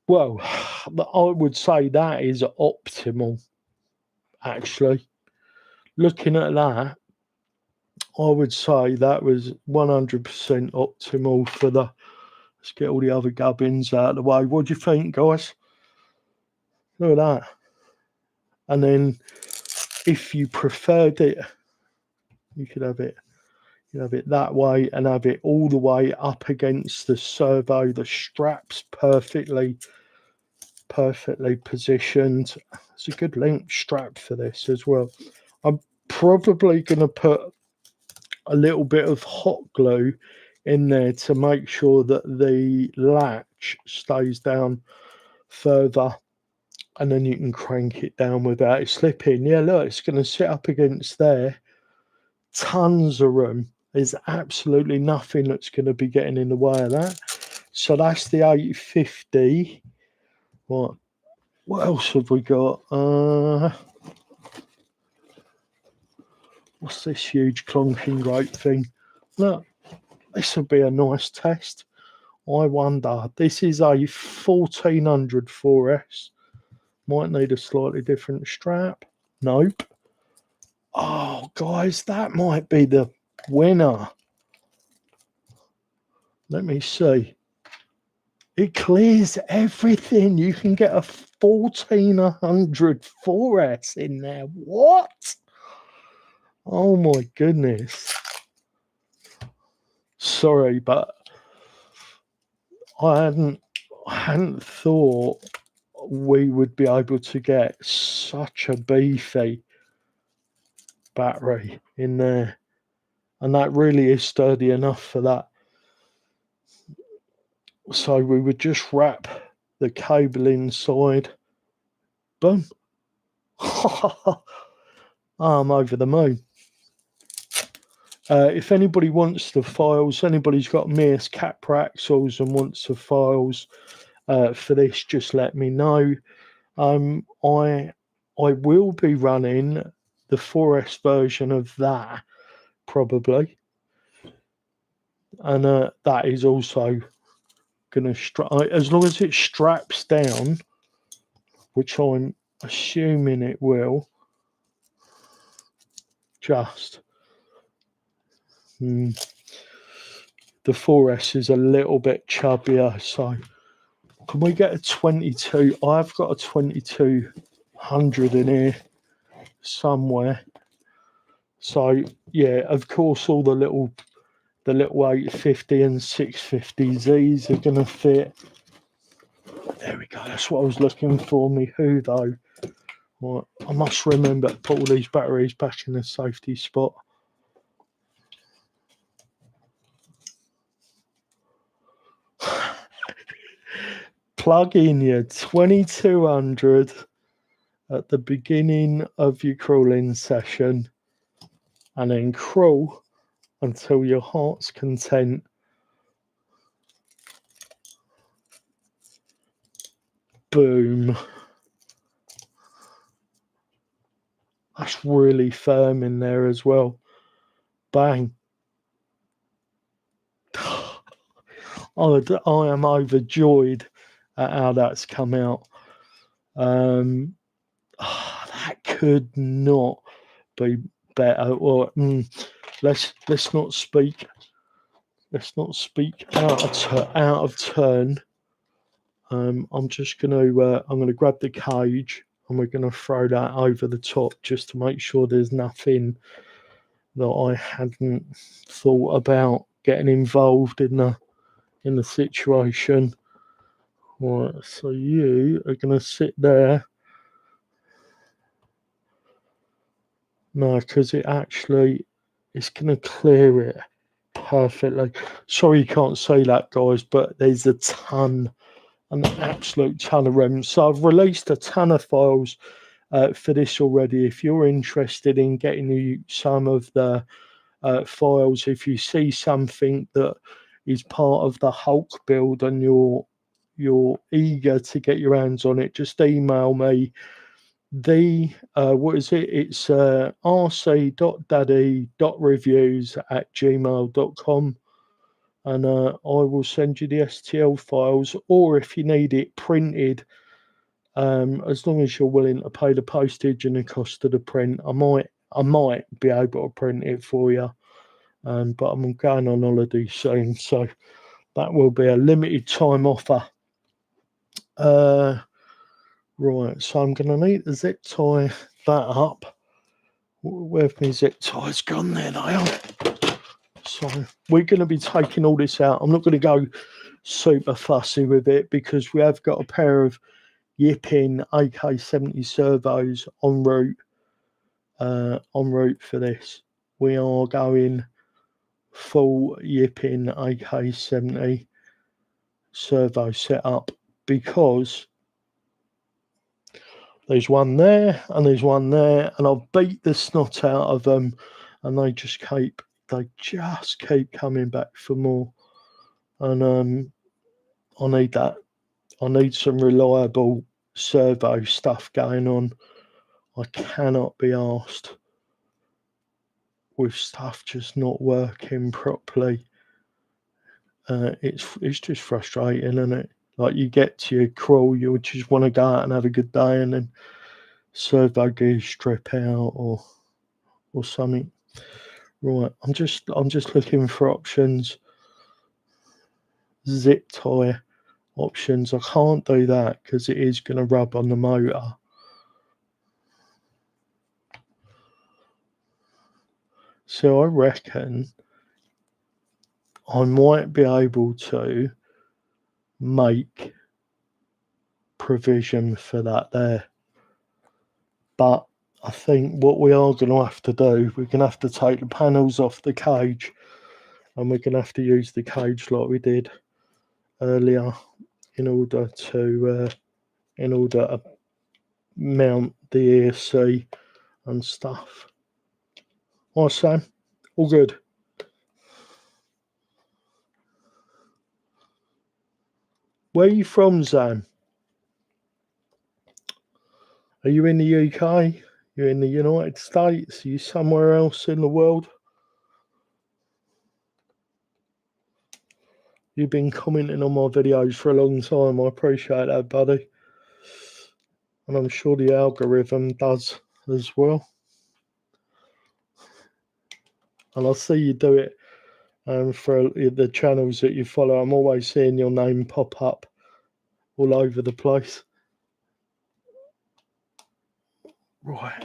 S1: Well, I would say that is optimal. actually. Looking at that, I would say that was 100% optimal for the. Let's get all the other gubbins out of the way. What do you think, guys? Look at that. And then if you preferred it, you could have it. You have it that way and have it all the way up against the servo. The straps perfectly positioned. It's a good length strap for this as well. I'm probably going to put a little bit of hot glue in there to make sure that the latch stays down further, and then you can crank it down without it slipping. Yeah, look, it's going to sit up against there. Tons of room. There's absolutely nothing that's going to be getting in the way of that. So that's the 850. What else have we got? What's this huge clonking great thing? Look, this would be a nice test. I wonder. This is a 1400 4S. Might need a slightly different strap. Nope. Oh, guys, that might be the winner. Let me see. It clears everything. You can get a 1400 4S in there. What? Oh my goodness. Sorry, but I hadn't thought we would be able to get such a beefy battery in there. And that really is sturdy enough for that. So we would just wrap the cable inside. Boom. I'm over the moon. If anybody wants the files, anybody's got MEUS Capra axles and wants the files for this, just let me know. I will be running the 4S version of that probably, and that is also going to as long as it straps down, which I'm assuming it will. Just the 4S is a little bit chubbier, so can we get a 22? I've got a 2200 in here somewhere. So yeah, of course, all the little 850 and 650Zs are gonna fit. There we go. That's what I was looking for. Me who though? Right, I must remember to put all these batteries back in the safety spot. Plug in your 2200 at the beginning of your crawling session, and then crawl until your heart's content. Boom. That's really firm in there as well. Bang. I am overjoyed at how that's come out. That could not be better. Or let's not speak. Let's not speak out of turn. I'm just gonna grab the cage and we're gonna throw that over the top just to make sure there's nothing that I hadn't thought about getting involved in the situation. Right, so you are gonna sit there. No, because it's gonna clear it perfectly. Sorry you can't say that, guys, but there's an absolute ton of room. So I've released a ton of files for this already. If you're interested in getting you some of the files, if you see something that is part of the Hulk build and you're eager to get your hands on it, just email me. What is it? It's rc.daddy.reviews@gmail.com, and I will send you the STL files, or if you need it printed, As long as you're willing to pay the postage and the cost of the print, I might be able to print it for you. But I'm going on holiday soon, so that will be a limited time offer. Right, so I'm going to need to zip tie that up. Where's my zip ties gone? There they are. So we're going to be taking all this out. I'm not going to go super fussy with it because we have got a pair of Yipping AK-70 servos en route for this. We are going full Yipping AK-70 servo setup because there's one there and there's one there, and I've beat the snot out of them, and they just keep coming back for more. And I need that. I need some reliable servo stuff going on. I cannot be asked with stuff just not working properly. It's just frustrating, isn't it? Like, you get to your crawl, you just want to go out and have a good day, and then servo gears strip out or something. Right, I'm just looking for options. Zip tie options. I can't do that because it is going to rub on the motor. So I reckon I might be able to make provision for that there. But I think what we are going to have to do, we're going to have to take the panels off the cage, and we're going to have to use the cage like we did earlier in order to mount the ESC and stuff. All right, Sam, all good. Where are you from, Sam? Are you in the UK? You're in the United States? Are you somewhere else in the world? You've been commenting on my videos for a long time. I appreciate that, buddy. And I'm sure the algorithm does as well. And I see you do it for the channels that you follow. I'm always seeing your name pop up all over the place. Right.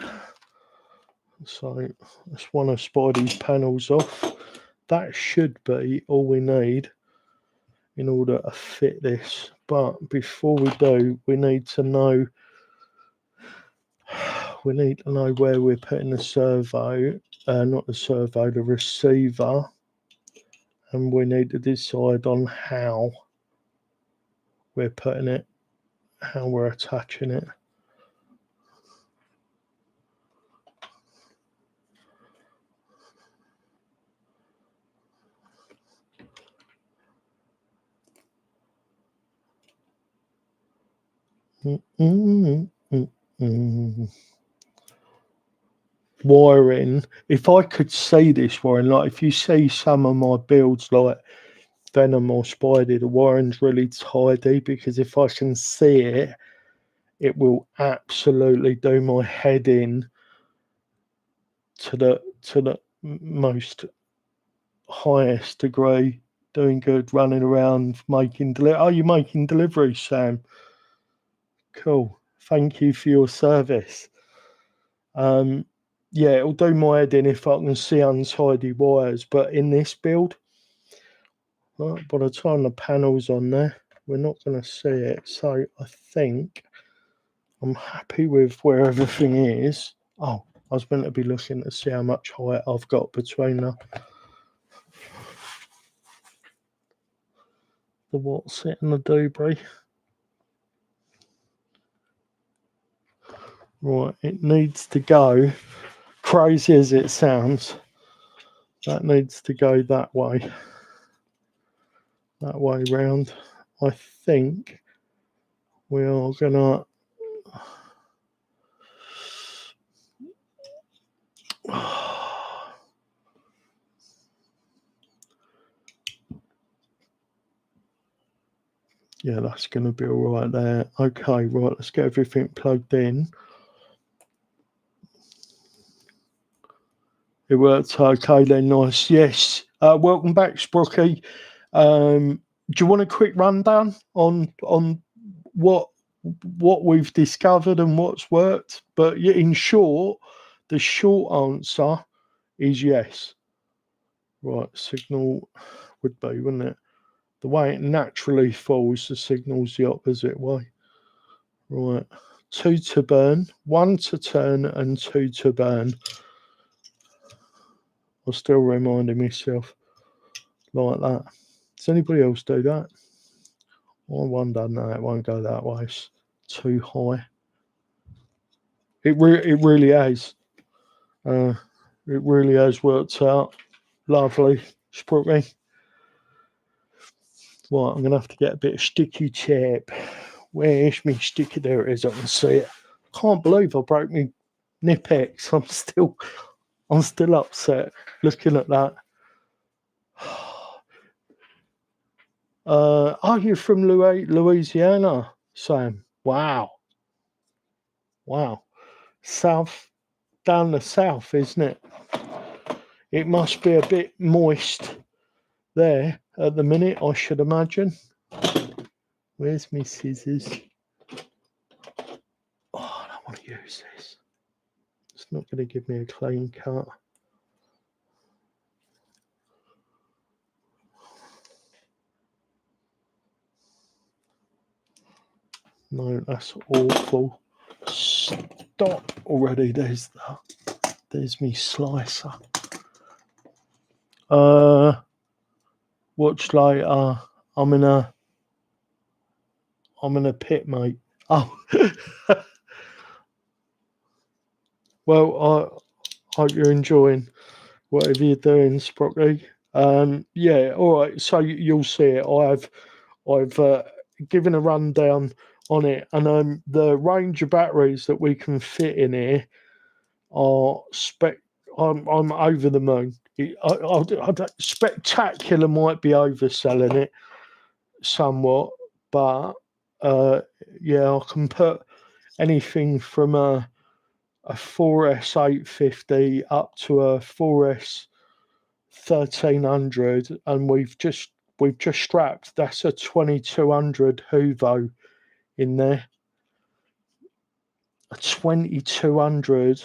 S1: So I just want to spy these panels off. That should be all we need in order to fit this. But before we do, we need to know where we're putting the servo, not the servo, the receiver, and we need to decide on how we're putting it, how we're attaching it. Wiring. If I could see this wiring, like if you see some of my builds like Venom or Spidey, the wiring's really tidy, because if I can see it, it will absolutely do my head in to the most highest degree. Doing good, running around, making delivery. Oh, you're making deliveries, Sam. Cool. Thank you for your service. Yeah, it'll do my head in if I can see untidy wires. But in this build, well, by the time the panel's on there, we're not going to see it. So I think I'm happy with where everything is. Oh, I was meant to be looking to see how much height I've got between the what's it and the doobry. Right, it needs to go, crazy as it sounds, that needs to go that way round. I think we are gonna Yeah, that's going to be all right there. Okay, right, let's get everything plugged in. It worked okay then, nice. Yes. Welcome back, Sprocky. Do you want a quick rundown on what we've discovered and what's worked? But in short, the short answer is yes. Right, signal would be, wouldn't it? The way it naturally falls, the signal's the opposite way. Right, 2 to burn, 1 to turn, and 2 to burn. I'm still reminding myself like that. Does anybody else do that? I wonder, no, it won't go that way. It's too high. It really has. It really has worked out. Lovely. Sprooky. Right, I'm going to have to get a bit of sticky tape. Where's my sticky? There it is. I can see it. Can't believe I broke my Nipex. I'm still upset looking at that. Are you from Louisiana, Sam? Wow. South, down the south, isn't it? It must be a bit moist there at the minute, I should imagine. Where's my scissors? Oh, I don't want to use this. It's not going to give me a clean cut. No, that's awful. Stop already. There's me slicer. Watch later. I'm in a pit, mate. Oh. Well, I hope you're enjoying whatever you're doing, Sprocky. Yeah, all right. So you'll see it. I've given a rundown on it, and the range of batteries that we can fit in here are I'm over the moon. Spectacular might be overselling it somewhat, but yeah, I can put anything from a 4S 850 up to a 4S 1300, and we've just strapped, that's a 2200 Huvo in there, a 2200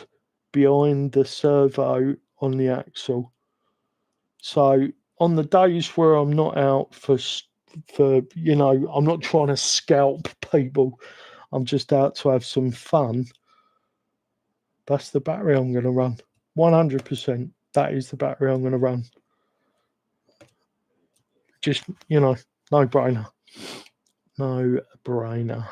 S1: behind the servo on the axle. So on the days where I'm not out for I'm not trying to scalp people, I'm just out to have some fun, that's the battery I'm going to run. 100%. That is the battery I'm going to run. Just, no brainer. No brainer.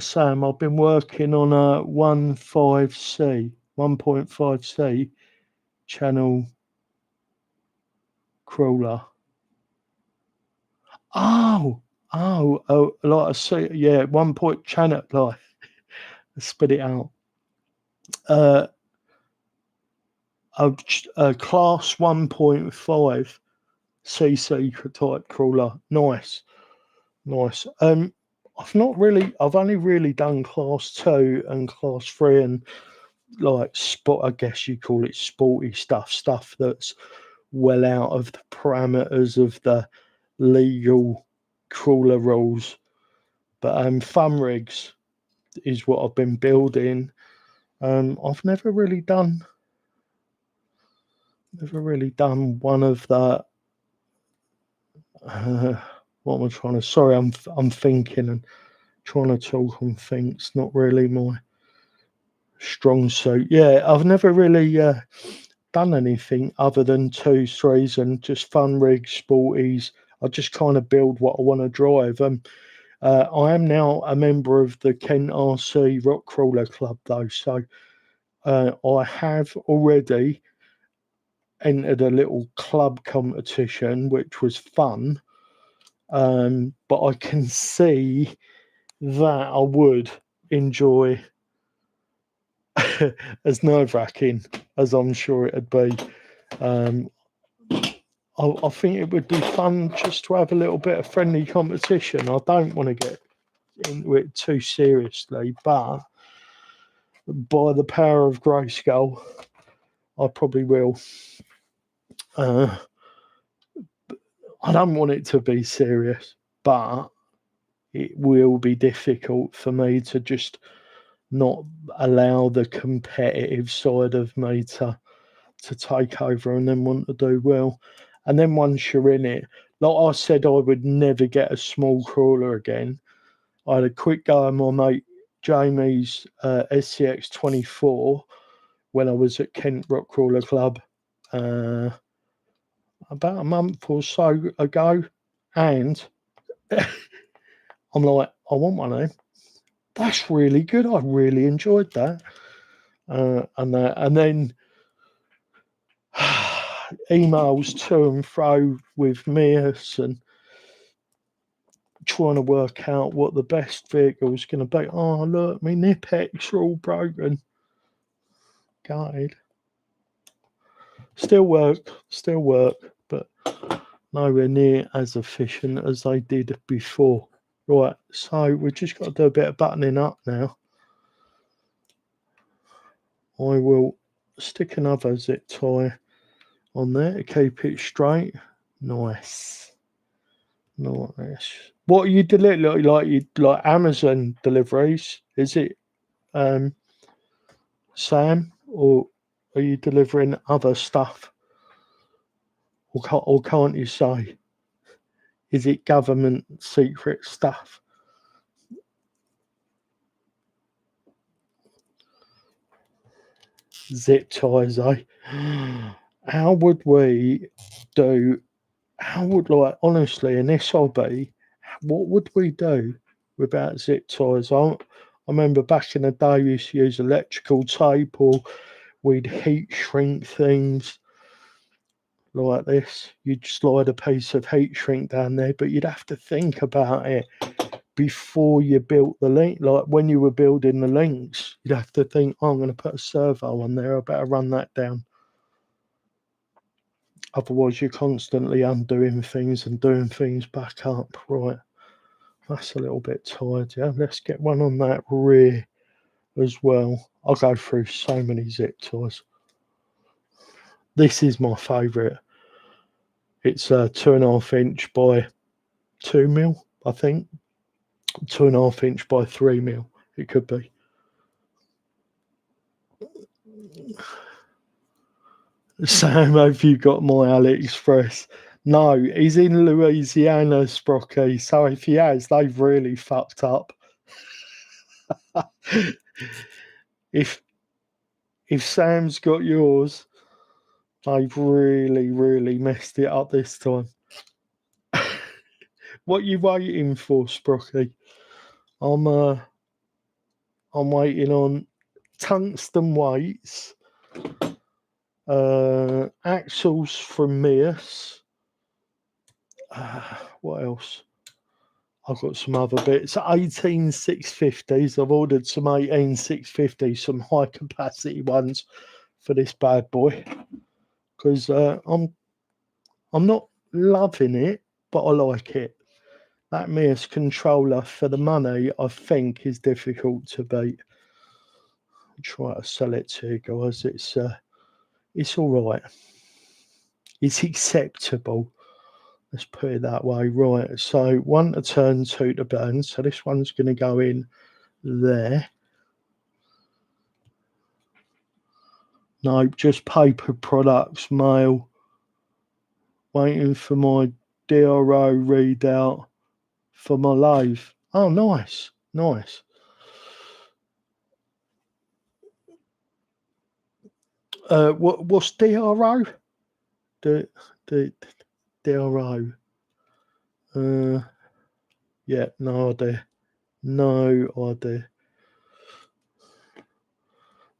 S1: Sam, I've been working on a 1.5C channel crawler. Oh, like I see, yeah, 1 point channel, like, spit it out. A class 1.5 cc type crawler. Nice. I've only really done class 2 and class 3 and like I guess you call it sporty stuff that's well out of the parameters of the legal crawler rules. But fun rigs is what I've been building. I've never really done one of the what am I trying to? Sorry, I'm thinking and trying to talk and think. It's not really my strong suit. Yeah, I've never really done anything other than 2, 3s and just fun rigs, sporties. I just kind of build what I want to drive. I am now a member of the Kent RC Rock Crawler Club, though, so I have already entered a little club competition, which was fun. But I can see that I would enjoy as nerve-wracking as I'm sure it'd be. I think it would be fun just to have a little bit of friendly competition. I don't want to get into it too seriously, but by the power of Grayskull, I probably will. I don't want it to be serious, but it will be difficult for me to just not allow the competitive side of me to take over and then want to do well. And then once you're in it, like I said, I would never get a small crawler again. I had a quick go at my mate Jamie's SCX 24 when I was at Kent Rock Crawler Club about a month or so ago, and I'm like, I want one of them. That's really good. I really enjoyed that. And then emails to and fro with MEUS and trying to work out what the best vehicle is going to be. Oh, look, my Nipex are all broken. Gutted. Still work, but nowhere near as efficient as they did before. Right, so we've just got to do a bit of buttoning up now. I will stick another zip tie on there to keep it straight. Nice. What are you delivering? Like Amazon deliveries? Is it Sam, or are you delivering other stuff? Or can't you say? Is it government secret stuff? Zip ties, eh? How would honestly in this hobby, what would we do without zip ties? I remember back in the day we used to use electrical tape, or we'd heat shrink things like this. You'd slide a piece of heat shrink down there, but you'd have to think about it before you built the link. Like when you were building the links, you'd have to think, oh, I'm going to put a servo on there, I better run that down. Otherwise you're constantly undoing things and doing things back up. Right, that's a little bit tired. Yeah, let's get one on that rear as well. I'll go through so many zip ties. This is my favourite. It's a 2.5 inch by 2 mil, I think. 2.5 inch by 3 mil. It could be. Sam, have you got my AliExpress? No, he's in Louisiana, Sprocky. So if he has, they've really fucked up. If Sam's got yours, they've really messed it up this time. What you waiting for, Sprocky? I'm waiting on tungsten weights, axles from MEUS. What else? I've got some other bits. 18 650s. I've ordered some 18 650s, some high capacity ones for this bad boy. Because I'm not loving it, but I like it. That MEUS controller for the money, I think, is difficult to beat. I'll try to sell it to you guys. It's all right. It's acceptable. Let's put it that way. Right, so 1 to turn, 2 to burn. So this one's going to go in there. No, just paper products, mail. Waiting for my DRO readout for my lathe. Oh, nice. What's DRO? The DRO. Yeah, no idea.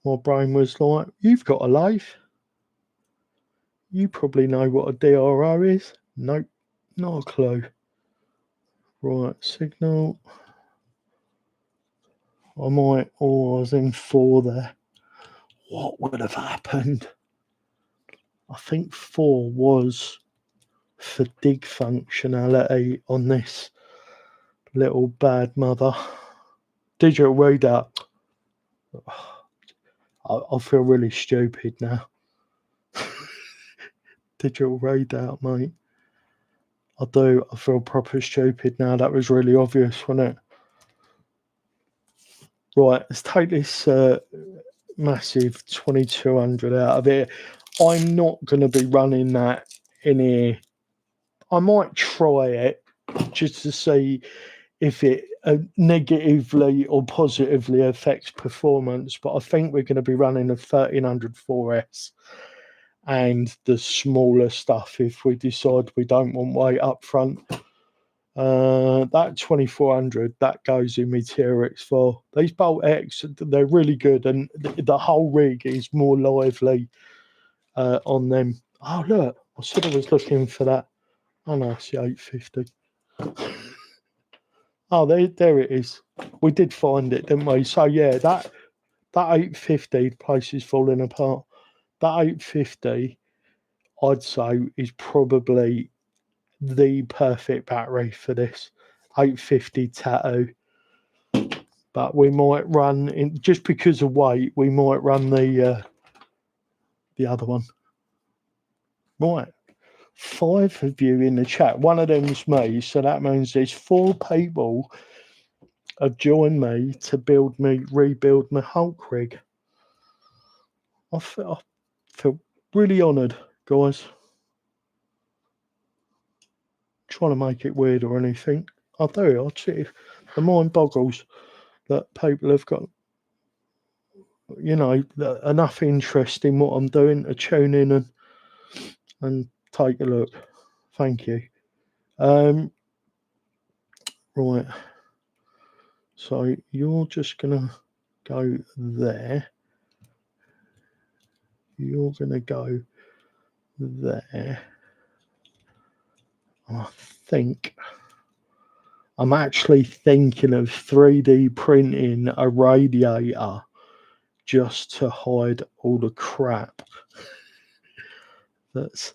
S1: My brain was like, you've got a lathe. You probably know what a DRO is. Nope, not a clue. Right, signal. I was in 4 there. what would have happened? I think 4 was for dig functionality on this little bad mother. Digital readout. I feel really stupid now. Digital readout, mate. I do. I feel proper stupid now. That was really obvious, wasn't it? Right, let's take this massive 2200 out of it. I'm not going to be running that in here. I might try it just to see if it negatively or positively affects performance, but I think we're going to be running a 1300 4S and the smaller stuff if we decide we don't want weight up front. That 2400 that goes in my TRX4. These Bolt X, they're really good, and the whole rig is more lively on them. Oh look, I said I was looking for that. Oh no, it's the 850. Oh, there it is. We did find it, didn't we? So yeah, that 850, the place is falling apart. That 850, I'd say, is probably the perfect battery for this 850 Tattoo. But we might run in, just because of weight, we might run the other one. Right, 5 of you in the chat. One of them's me, so that means there's 4 people have joined me to rebuild my Hulk rig. I feel really honoured, guys. Trying to make it weird or anything. I do. I see. The mind boggles that people have got, you know, enough interest in what I'm doing to tune in and take a look. Thank you. Right. So you're just gonna go there. You're gonna go there. I think I'm actually thinking of 3D printing a radiator just to hide all the crap that's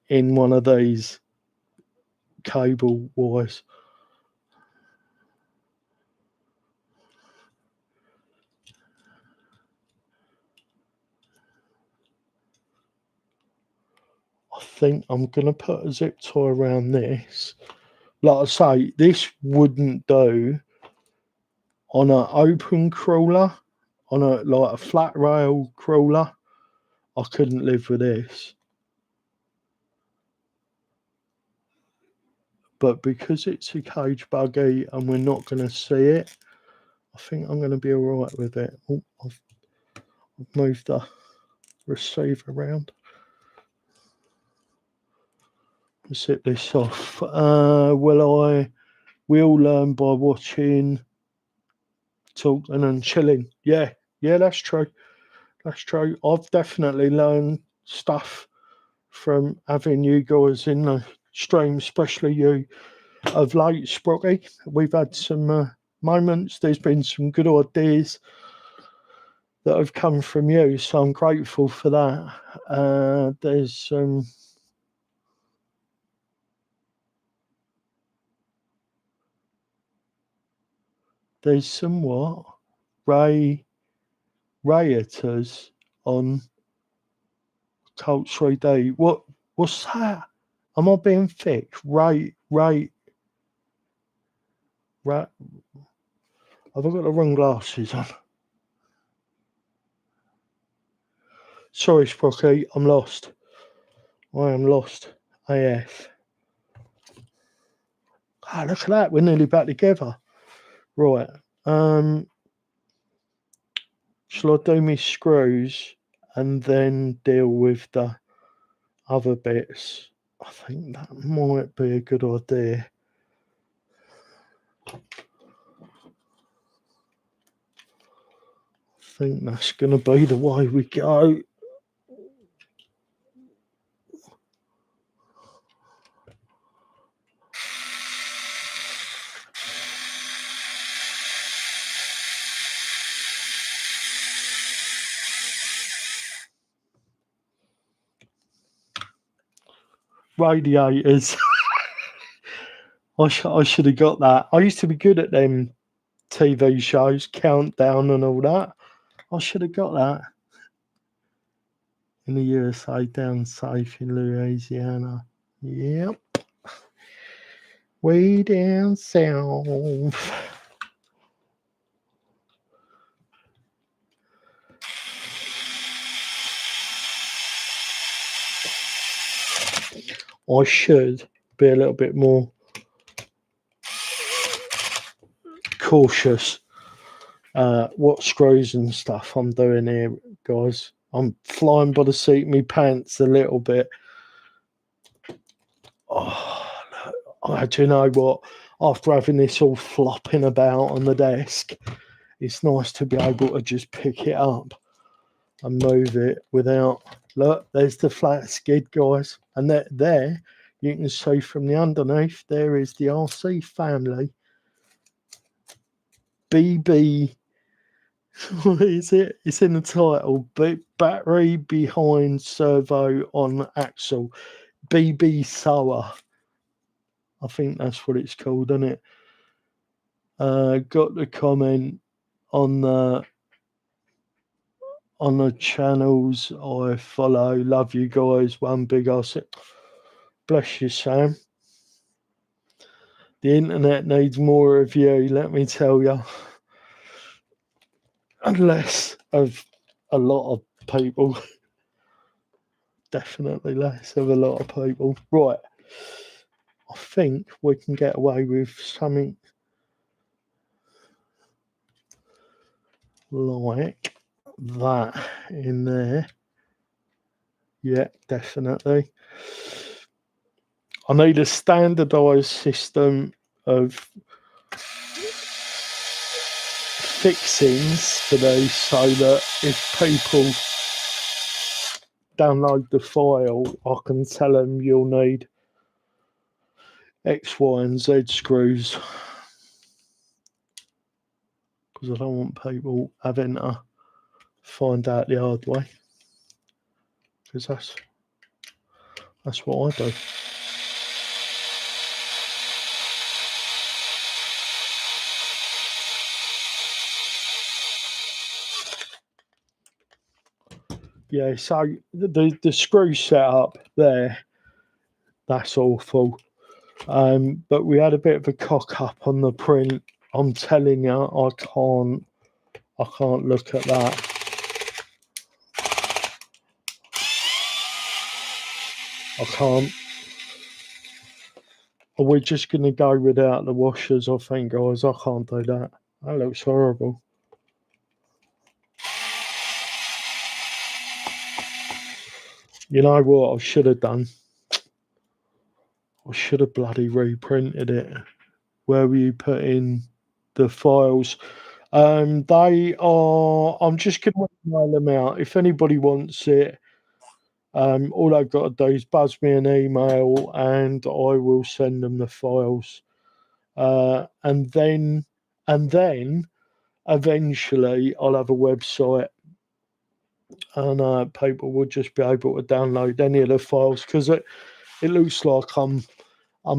S1: in one of these cable wires. I think I'm gonna put a zip tie around this. Like I say, this wouldn't do on an open crawler, on a flat rail crawler. I couldn't live with this. But because it's a cage buggy and we're not going to see it, I think I'm going to be all right with it. Oh, I've moved the receiver around. Let's hit this off. We'll learn by watching, talking and chilling. Yeah, that's true. That's true. I've definitely learned stuff from having you guys in the stream, especially you of late, Sprotty. We've had some moments. There's been some good ideas that have come from you, so I'm grateful for that. There's some what? Rayators on Cult 3D. What's that? Am I being thick? Have I got the wrong glasses on? Sorry, Sprocky, I'm lost. I am lost AF. Ah, look at that, we're nearly back together. Right. Shall I do my screws and then deal with the other bits? I think that might be a good idea. I think that's going to be the way we go. radiators. I should have got that. I used to be good at them TV shows, Countdown and all that. I should have got that. In the USA, down safe in Louisiana. Yep. Way down south. I should be a little bit more cautious what screws and stuff I'm doing here, guys. I'm flying by the seat of my pants a little bit. Oh, do you know what? After having this all flopping about on the desk, it's nice to be able to just pick it up and move it without... Look, there's the flat skid, guys. And there, you can see from the underneath, there is the RC family. BB... What is it? It's in the title. Battery behind servo on axle. BBSOA. I think that's what it's called, isn't it? Got the comment on the channels I follow. Love you guys. One big ass. Bless you, Sam. The internet needs more of you, let me tell you. And less of a lot of people. Definitely less of a lot of people. Right. I think we can get away with something like that in there. Yeah, definitely. I need a standardized system of fixings for these so that if people download the file, I can tell them you'll need X, Y, and Z screws. Because I don't want people having to find out the hard way. Because that's what I do. Yeah, so the screw setup there, that's awful. But we had a bit of a cock up on the print. I'm telling you, I can't look at that. I can't. We're just going to go without the washers, I think, guys. I can't do that. That looks horrible. You know what I should have done? I should have bloody reprinted it. Where were you put in the files? They are... I'm just going to mail them out. If anybody wants it, all I've got to do is buzz me an email and I will send them the files. And then eventually I'll have a website and people will just be able to download any of the files, because it looks like I'm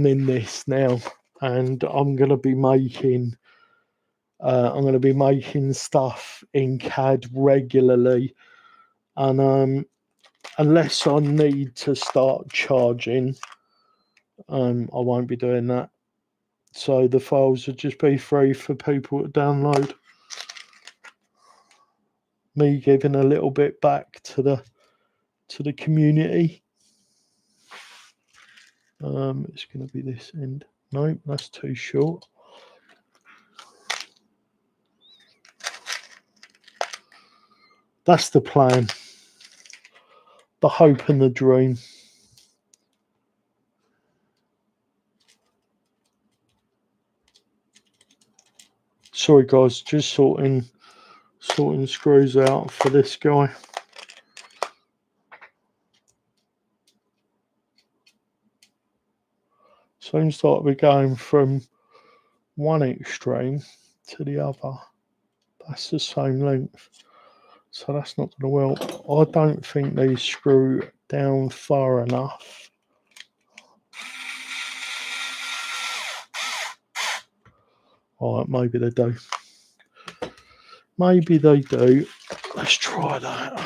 S1: in this now, and I'm going to be making stuff in CAD regularly, and unless I need to start charging, I won't be doing that. So the files will just be free for people to download. Me giving a little bit back to the community. It's going to be this end. No, that's too short. That's the plan. The hope and the dream. Sorry guys, just sorting screws out for this guy. Seems like we're going from one extreme to the other. That's the same length, so that's not going to work. I don't think these screw down far enough. All right, maybe they do. Maybe they do. Let's try that.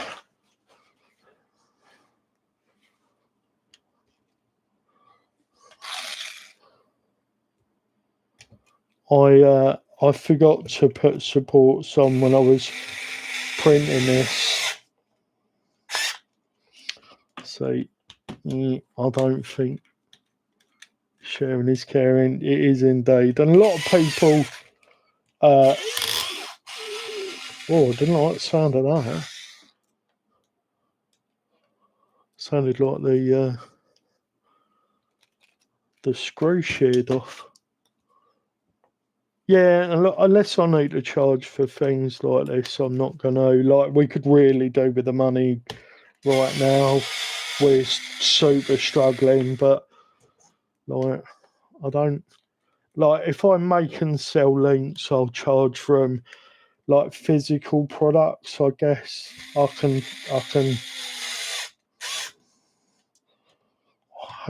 S1: I forgot to put supports on when I was printing this. See, I don't think sharing is caring. It is indeed. And a lot of people oh, I didn't like the sound of that. Sounded like the screw sheared off. Yeah, and look, unless I need to charge for things like this, I'm not gonna. Like, we could really do with the money right now. We're super struggling, but like, I don't like if I make and sell links, I'll charge for them. Like physical products, I guess I can. I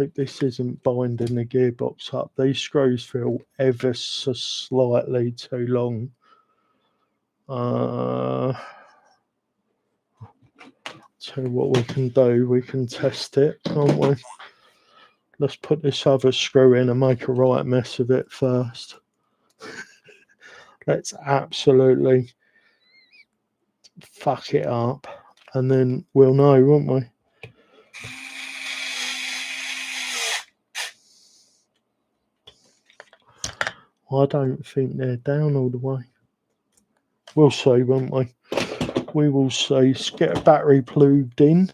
S1: hope this isn't binding the gearbox up. These screws feel ever so slightly too long. So what we can do, we can test it, can't we? Let's put this other screw in and make a right mess of it first. Let's absolutely fuck it up, and then we'll know, won't we? I don't think they're down all the way. We'll see, won't we? We will see. Let's get a battery plugged in.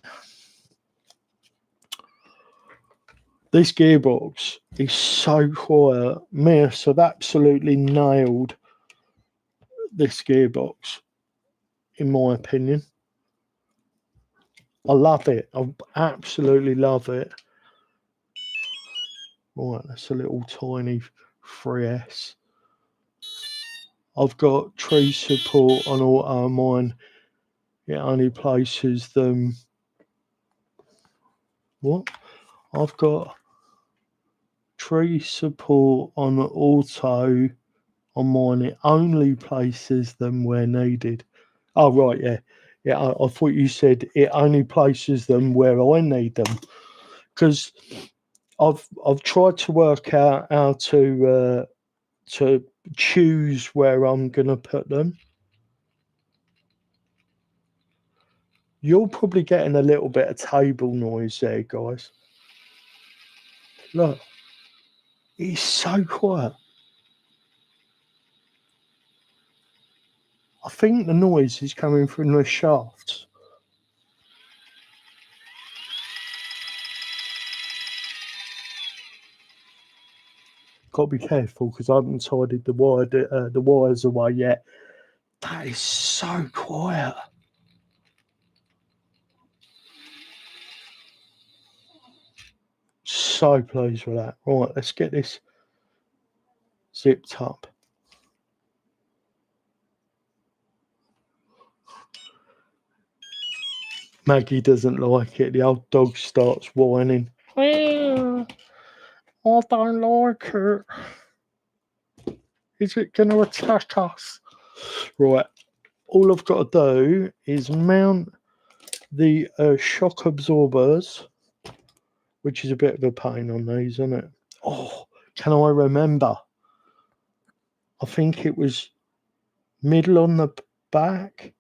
S1: This gearbox is so quiet. MEUS have absolutely nailed this gearbox, in my opinion. I love it. I absolutely love it. Right, that's a little tiny 3S. I've got tree support on auto mine. It only places them. What? I've got tree support on auto on mine. It only places them where needed. Oh, right, yeah. Yeah, I thought you said it only places them where I need them. Because I've tried to work out how to choose where I'm gonna put them. You're probably getting a little bit of table noise there, guys. Look, it's so quiet. I think the noise is coming from the shafts. Got to be careful because I haven't tidied the wires away yet. That is so quiet. So pleased with that. Right, let's get this zipped up. Maggie doesn't like it. The old dog starts whining. I don't like it. Is it going to attack us? Right. All I've got to do is mount the shock absorbers, which is a bit of a pain on these, isn't it? Oh, can I remember? I think it was middle on the back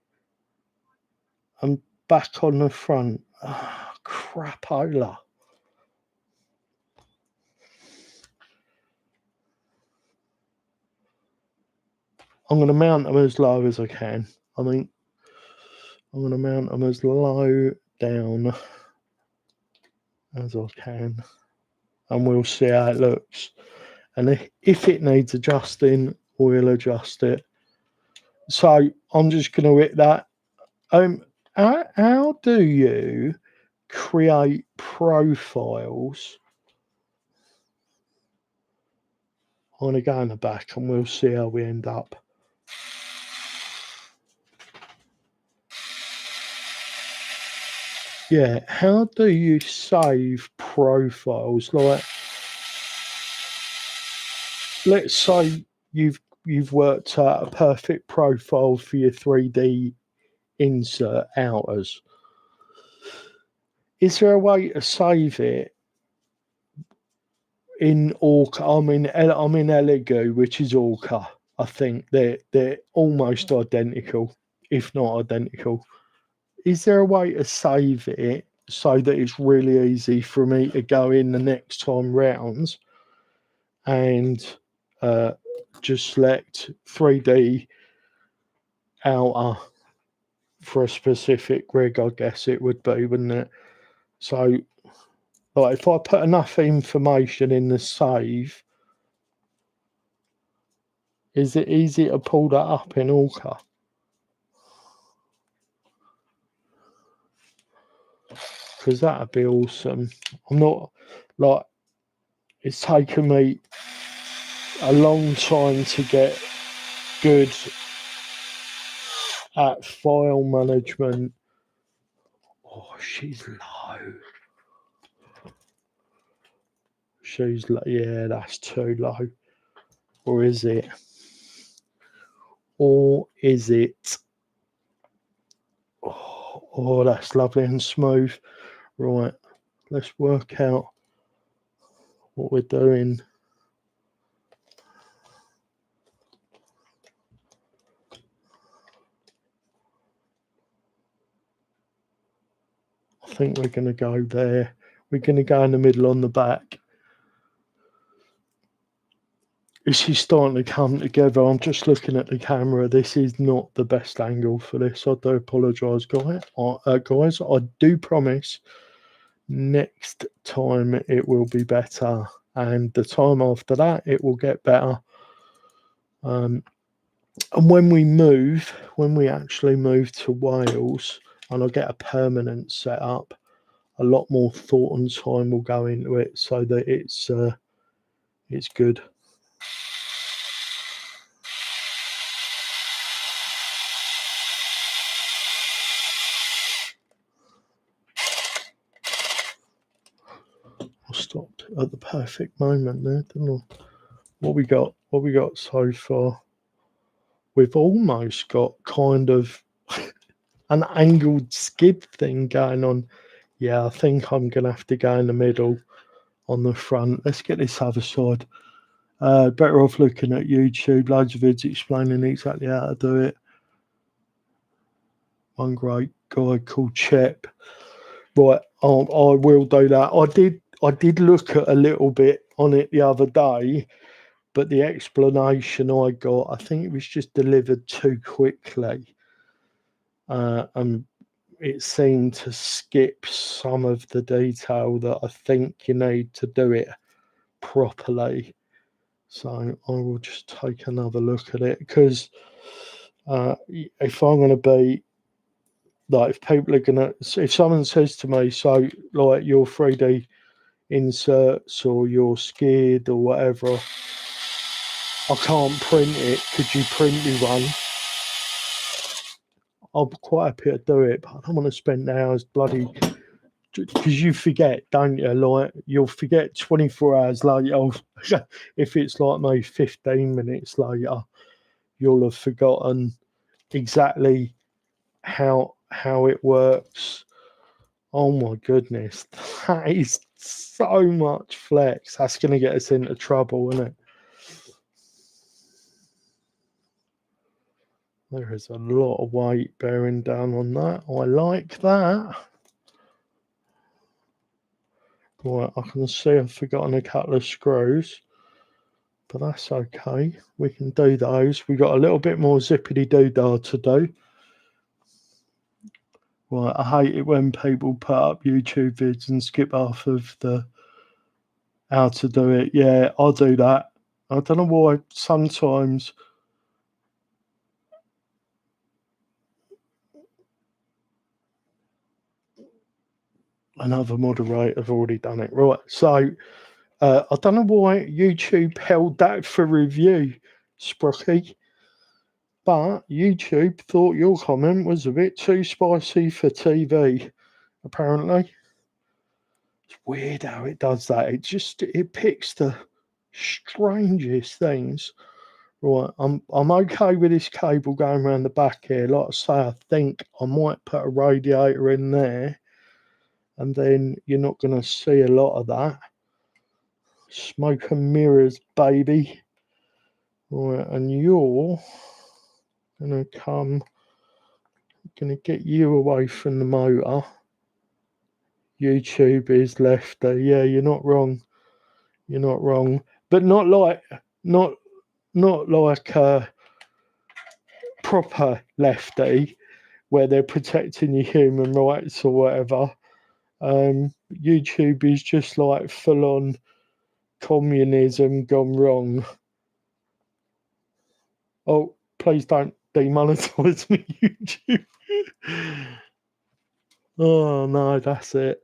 S1: and back on the front. Oh, crapola. I'm going to mount them as low as I can. I mean, I'm going to mount them as low down as I can. And we'll see how it looks. And if it needs adjusting, we'll adjust it. So I'm just going to hit that. How do you create profiles? I'm going to go in the back and we'll see how we end up. Yeah, how do you save profiles? Like, let's say you've you've worked out a perfect profile for your 3D insert outers. Is there a way to save it in Orca? I'm in Elegoo, which is Orca. I think they're almost identical, if not identical. Is there a way to save it so that it's really easy for me to go in the next time rounds and just select 3D outer for a specific rig? I guess it would be, wouldn't it? So, like, if I put enough information in the save, is it easy to pull that up in Orca? Because that'd be awesome. I'm not, like, it's taken me a long time to get good at file management. Oh, she's low. She's low. Yeah, that's too low. Or is it? Or is it? Oh, that's lovely and smooth. Right, let's work out what we're doing. I think we're going to go there. We're going to go in the middle on the back. This is starting to come together. I'm just looking at the camera. This is not the best angle for this. I do apologise, guys. I do promise next time it will be better. And the time after that, it will get better. And when we actually move to Wales, and I get a permanent setup, a lot more thought and time will go into it so that it's good. I stopped at the perfect moment there, didn't I? What we got so far? We've almost got kind of an angled skid thing going on. Yeah, I think I'm gonna have to go in the middle on the front. Let's get this other side. Better off looking at YouTube. Loads of vids explaining exactly how to do it. One great guy called Chep. Right, I will do that. I did look at a little bit on it the other day, but the explanation I got, I think it was just delivered too quickly. And it seemed to skip some of the detail that I think you need to do it properly. So I will just take another look at it, because if I'm going to be, like, if people are going to, if someone says to me, so, like, your 3D inserts or your skid or whatever, I can't print it, could you print me one? I'm quite happy to do it, but I don't want to spend hours bloody, because you forget, don't you? Like, you'll forget 24 hours later. If it's like maybe 15 minutes later, you'll have forgotten exactly how it works. Oh my goodness, that is so much flex. That's going to get us into trouble, isn't it? There is a lot of weight bearing down on that. I like that. Right, I can see I've forgotten a couple of screws, but that's okay. We can do those. We've got a little bit more zippity-doo-dah to do. Right, I hate it when people put up YouTube vids and skip off of the how to do it. Yeah, I'll do that. I don't know why sometimes another moderator have already done it. Right, so I don't know why YouTube held that for review, Sprocky, but YouTube thought your comment was a bit too spicy for TV, apparently. It's weird how it does that. It picks the strangest things. Right, I'm okay with this cable going around the back here. Like I say, I think I might put a radiator in there, and then you're not going to see a lot of that. Smoke and mirrors, baby. Right, and you're going to get you away from the motor. YouTube is lefty. Yeah, you're not wrong. You're not wrong. But not like a proper lefty where they're protecting your human rights or whatever. YouTube is just like full on communism gone wrong. Oh, please don't demonetize me, YouTube. Oh no, that's it.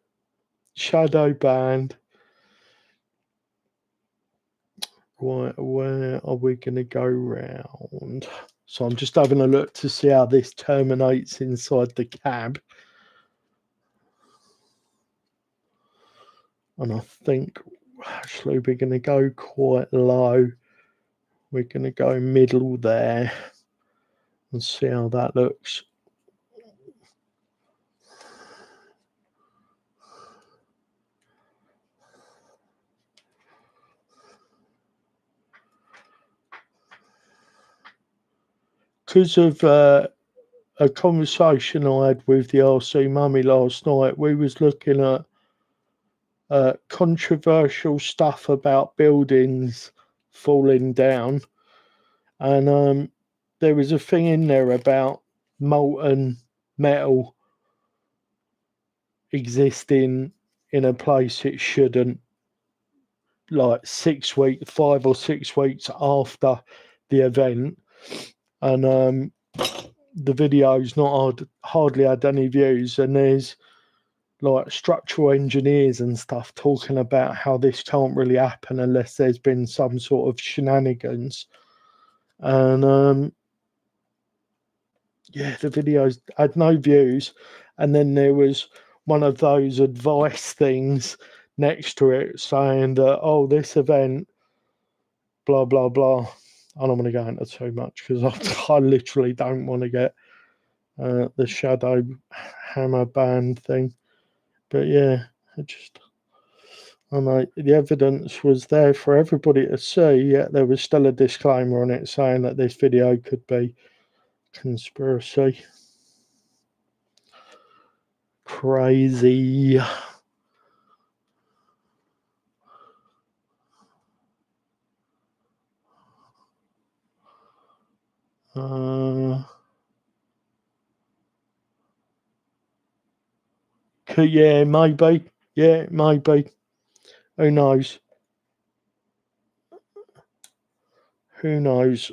S1: Shadow banned. Right, where are we going to go round? So I'm just having a look to see how this terminates inside the cab. And I think actually we're going to go quite low. We're going to go middle there and see how that looks. Because of a conversation I had with the RC Mummy last night, we was looking at controversial stuff about buildings falling down, and there was a thing in there about molten metal existing in a place it shouldn't, like 5 or 6 weeks after the event, and the video's not hardly had any views, and there's like structural engineers and stuff talking about how this can't really happen unless there's been some sort of shenanigans. And yeah, the videos had no views, and then there was one of those advice things next to it saying that, oh, this event, blah blah blah. I don't want to go into too much because I literally don't want to get the shadow hammer band thing. But yeah, I know the evidence was there for everybody to see, yet there was still a disclaimer on it saying that this video could be conspiracy. Crazy. Yeah, maybe. Yeah, maybe. Who knows? Who knows?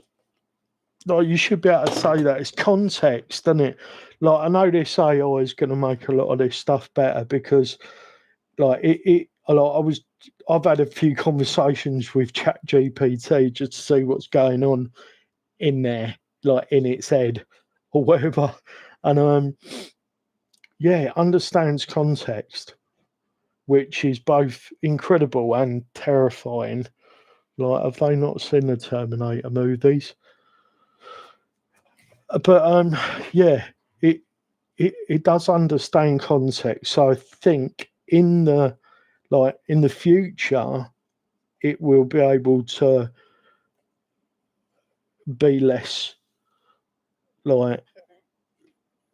S1: Like, you should be able to say that. It's context, isn't it? Like, I know this AI is going to make a lot of this stuff better because, like, I've had a few conversations with ChatGPT just to see what's going on in there, like in its head or whatever, and yeah, it understands context, which is both incredible and terrifying. Like, have they not seen the Terminator movies? But yeah, it does understand context. So I think in the future, it will be able to be less like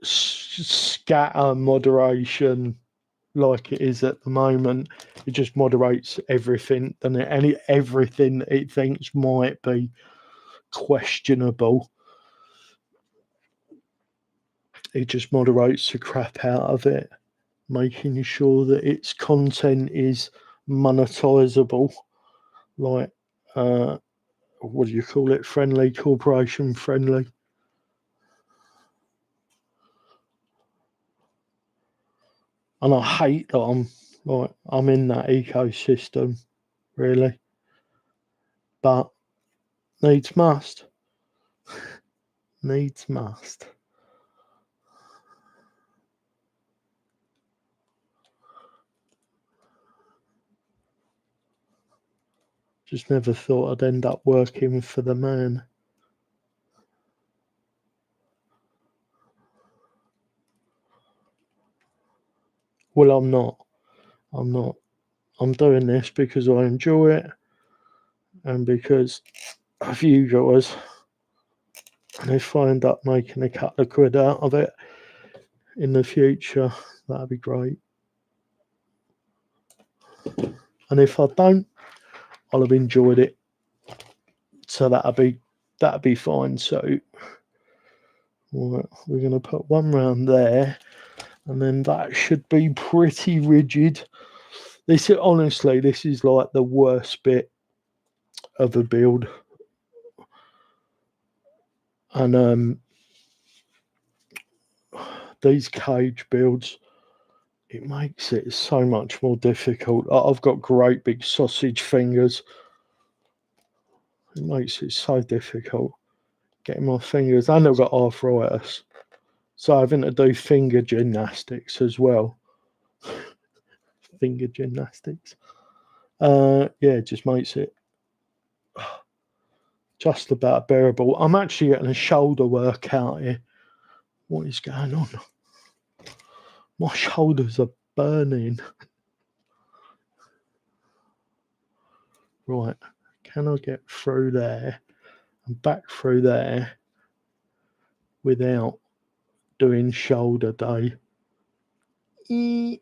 S1: scatter moderation like it is at the moment. It just moderates everything, doesn't it? Everything it thinks might be questionable, it just moderates the crap out of it, making sure that its content is monetizable, like what do you call it? Friendly, corporation friendly. And I hate that I'm in that ecosystem, really. But needs must. Needs must. Just never thought I'd end up working for the man. Well, I'm not. I'm doing this because I enjoy it and because of you guys. And if I end up making a couple of quid out of it in the future, that'd be great. And if I don't, I'll have enjoyed it. So that'd be fine. So we're going to put one round there, and then that should be pretty rigid. This is like the worst bit of a build, and these cage builds, it makes it so much more difficult. I've got great big sausage fingers. It makes it so difficult getting my fingers, and I've got arthritis, so having to do finger gymnastics as well. Finger gymnastics. Yeah, it just makes it just about bearable. I'm actually getting a shoulder workout here. What is going on? My shoulders are burning. Right, can I get through there and back through there without doing shoulder day? Are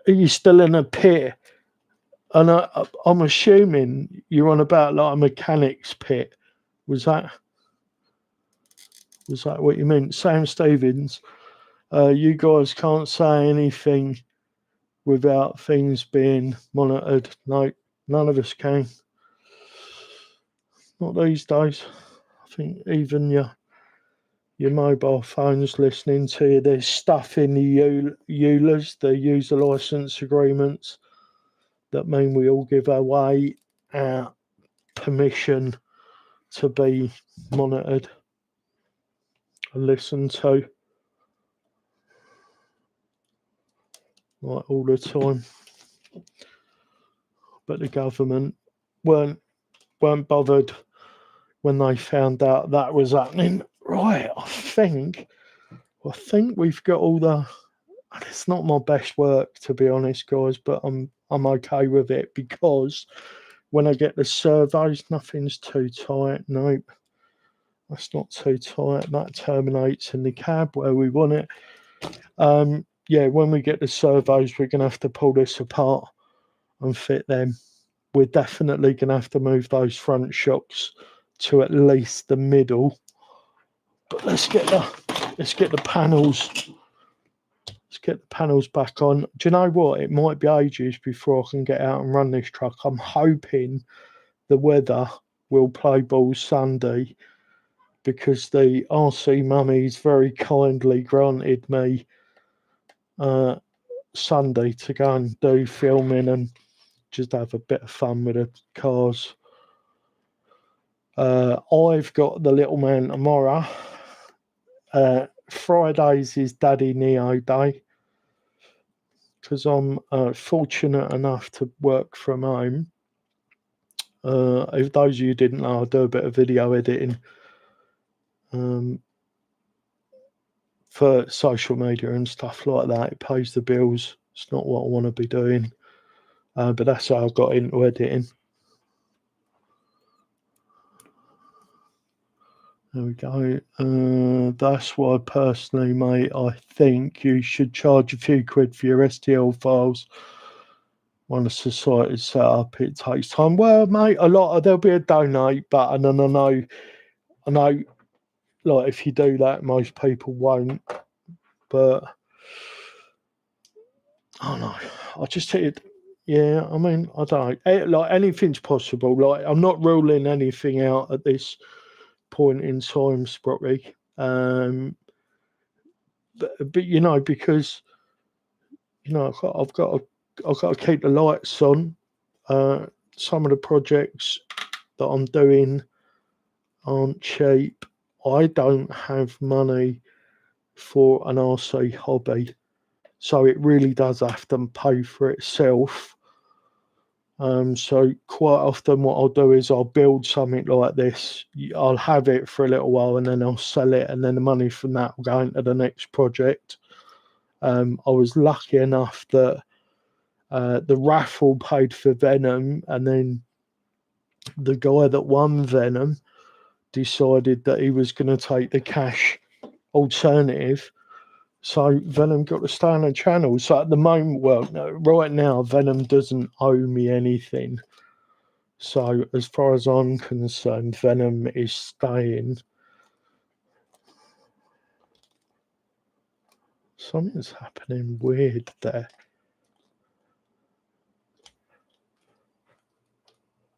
S1: you still in a pit? And I'm assuming you're on about like a mechanics pit. Was that what you meant? Sam Stevens, you guys can't say anything without things being monitored. No, none of us can. Not these days. I think even your mobile phone's listening to you. There's stuff in the EULAs, the user license agreements, that mean we all give away our permission to be monitored and listened to, like, all the time. But the government weren't bothered when they found out that was happening. Right, I think we've got all the. It's not my best work, to be honest, guys, but I'm okay with it, because when I get the surveys, nothing's too tight. Nope, that's not too tight. That terminates in the cab where we want it. Yeah, when we get the surveys, we're going to have to pull this apart and fit them. We're definitely going to have to move those front shocks to at least the middle. But let's get the panels. Let's get the panels back on. Do you know what? It might be ages before I can get out and run this truck. I'm hoping the weather will play ball Sunday, because the RC mummies very kindly granted me Sunday to go and do filming and just have a bit of fun with the cars. I've got the little man tomorrow. Fridays is Daddy Neo Day, because I'm fortunate enough to work from home. If those of you didn't know, I do a bit of video editing for social media and stuff like that. It pays the bills. It's not what I want to be doing, but that's how I got into editing. There we go. That's why, personally, mate, I think you should charge a few quid for your STL files. When the society's set up, it takes time. Well, mate, there'll be a donate button, and I know, like, if you do that, most people won't. But I don't know. I just hit it. Yeah, I mean, I don't know. Like, anything's possible. Like, I'm not ruling anything out at this point in time, Sprotty. But you know, because you know, I've got to keep the lights on. Some of the projects that I'm doing aren't cheap. I don't have money for an RC hobby, so it really does have to pay for itself. So quite often what I'll do is I'll build something like this. I'll have it for a little while and then I'll sell it, and then the money from that will go into the next project. I was lucky enough that the raffle paid for Venom, and then the guy that won Venom decided that he was going to take the cash alternative. So Venom got to stay on the channel. So at the moment, well, no, right now, Venom doesn't owe me anything. So as far as I'm concerned, Venom is staying. Something's happening weird there.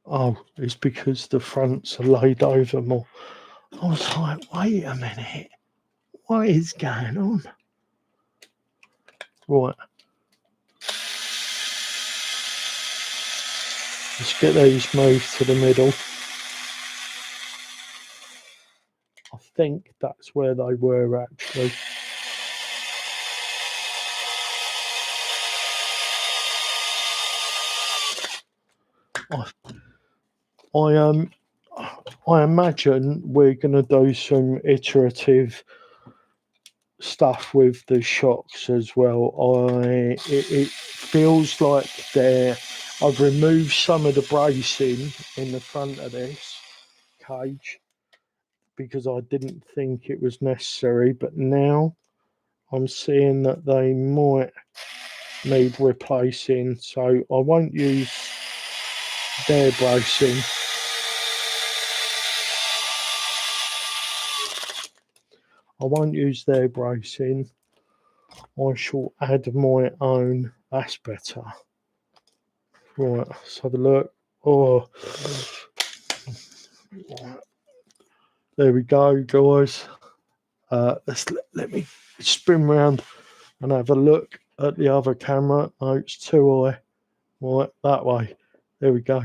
S1: Oh, it's because the fronts are laid over more. I was like, wait a minute. What is going on? Right. Let's get these moved to the middle. I think that's where they were actually. I imagine we're going to do some iterative stuff with the shocks as well. It feels like I've removed some of the bracing in the front of this cage because I didn't think it was necessary, but now I'm seeing that they might need replacing, so I won't use their bracing. I won't use their bracing. I shall add my own. That's better. Right, let's have a look. Oh, right. There we go, guys. Let me spin round and have a look at the other camera. No, it's too high. Right, that way. There we go.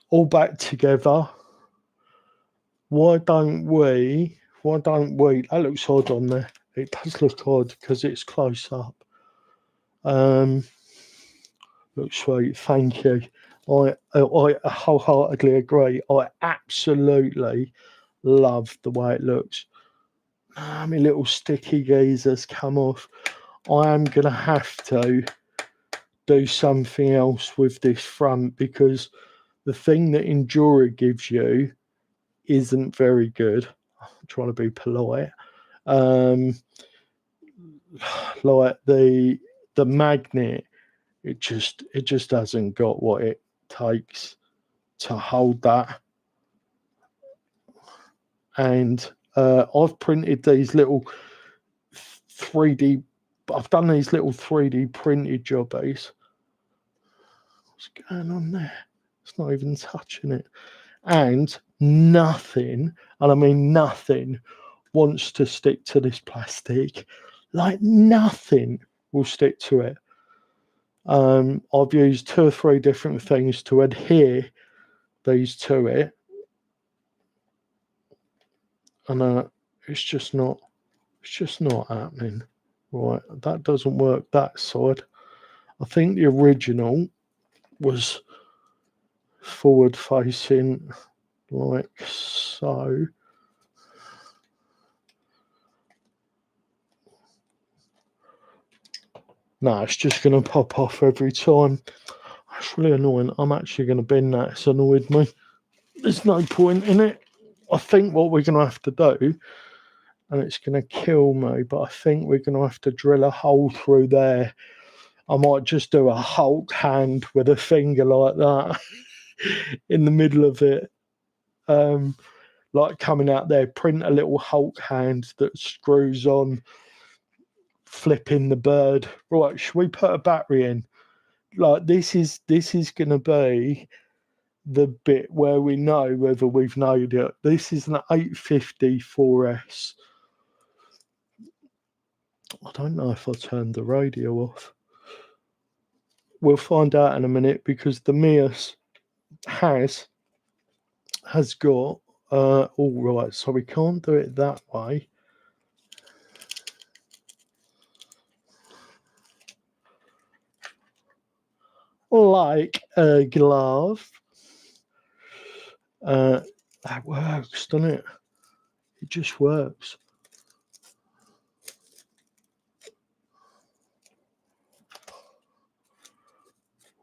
S1: All back together. Why don't we? That looks odd on there. It does look odd because it's close up. Looks sweet. Thank you. I wholeheartedly agree. I absolutely love the way it looks. My little sticky geezers come off. I am going to have to do something else with this front because the thing that Endura gives you isn't very good. I'm trying to be polite. Like the magnet, it just hasn't got what it takes to hold that. And I've printed these little 3D. I've done these little 3D printed jobbies. What's going on there? It's not even touching it. And nothing, and I mean nothing, wants to stick to this plastic. Like nothing will stick to it. I've used 2 or 3 different things to adhere these to it, and it's just not happening. Right, that doesn't work that side. I think the original was forward facing like so. No, it's just going to pop off every time. That's really annoying. I'm actually going to bin that. It's annoyed me. There's no point in it. I think what we're going to have to do, and it's going to kill me, but I think we're going to have to drill a hole through there. I might just do a Hulk hand with a finger like that in the middle of it. Like coming out there, print a little Hulk hand that screws on, flipping the bird. Right, should we put a battery in? Like this is going to be the bit where we know whether we've nailed it. This is an 850 4S. I don't know if I turned the radio off. We'll find out in a minute because the MEUS has got all right, so we can't do it that way. like a glove. That works, doesn't it? It just works.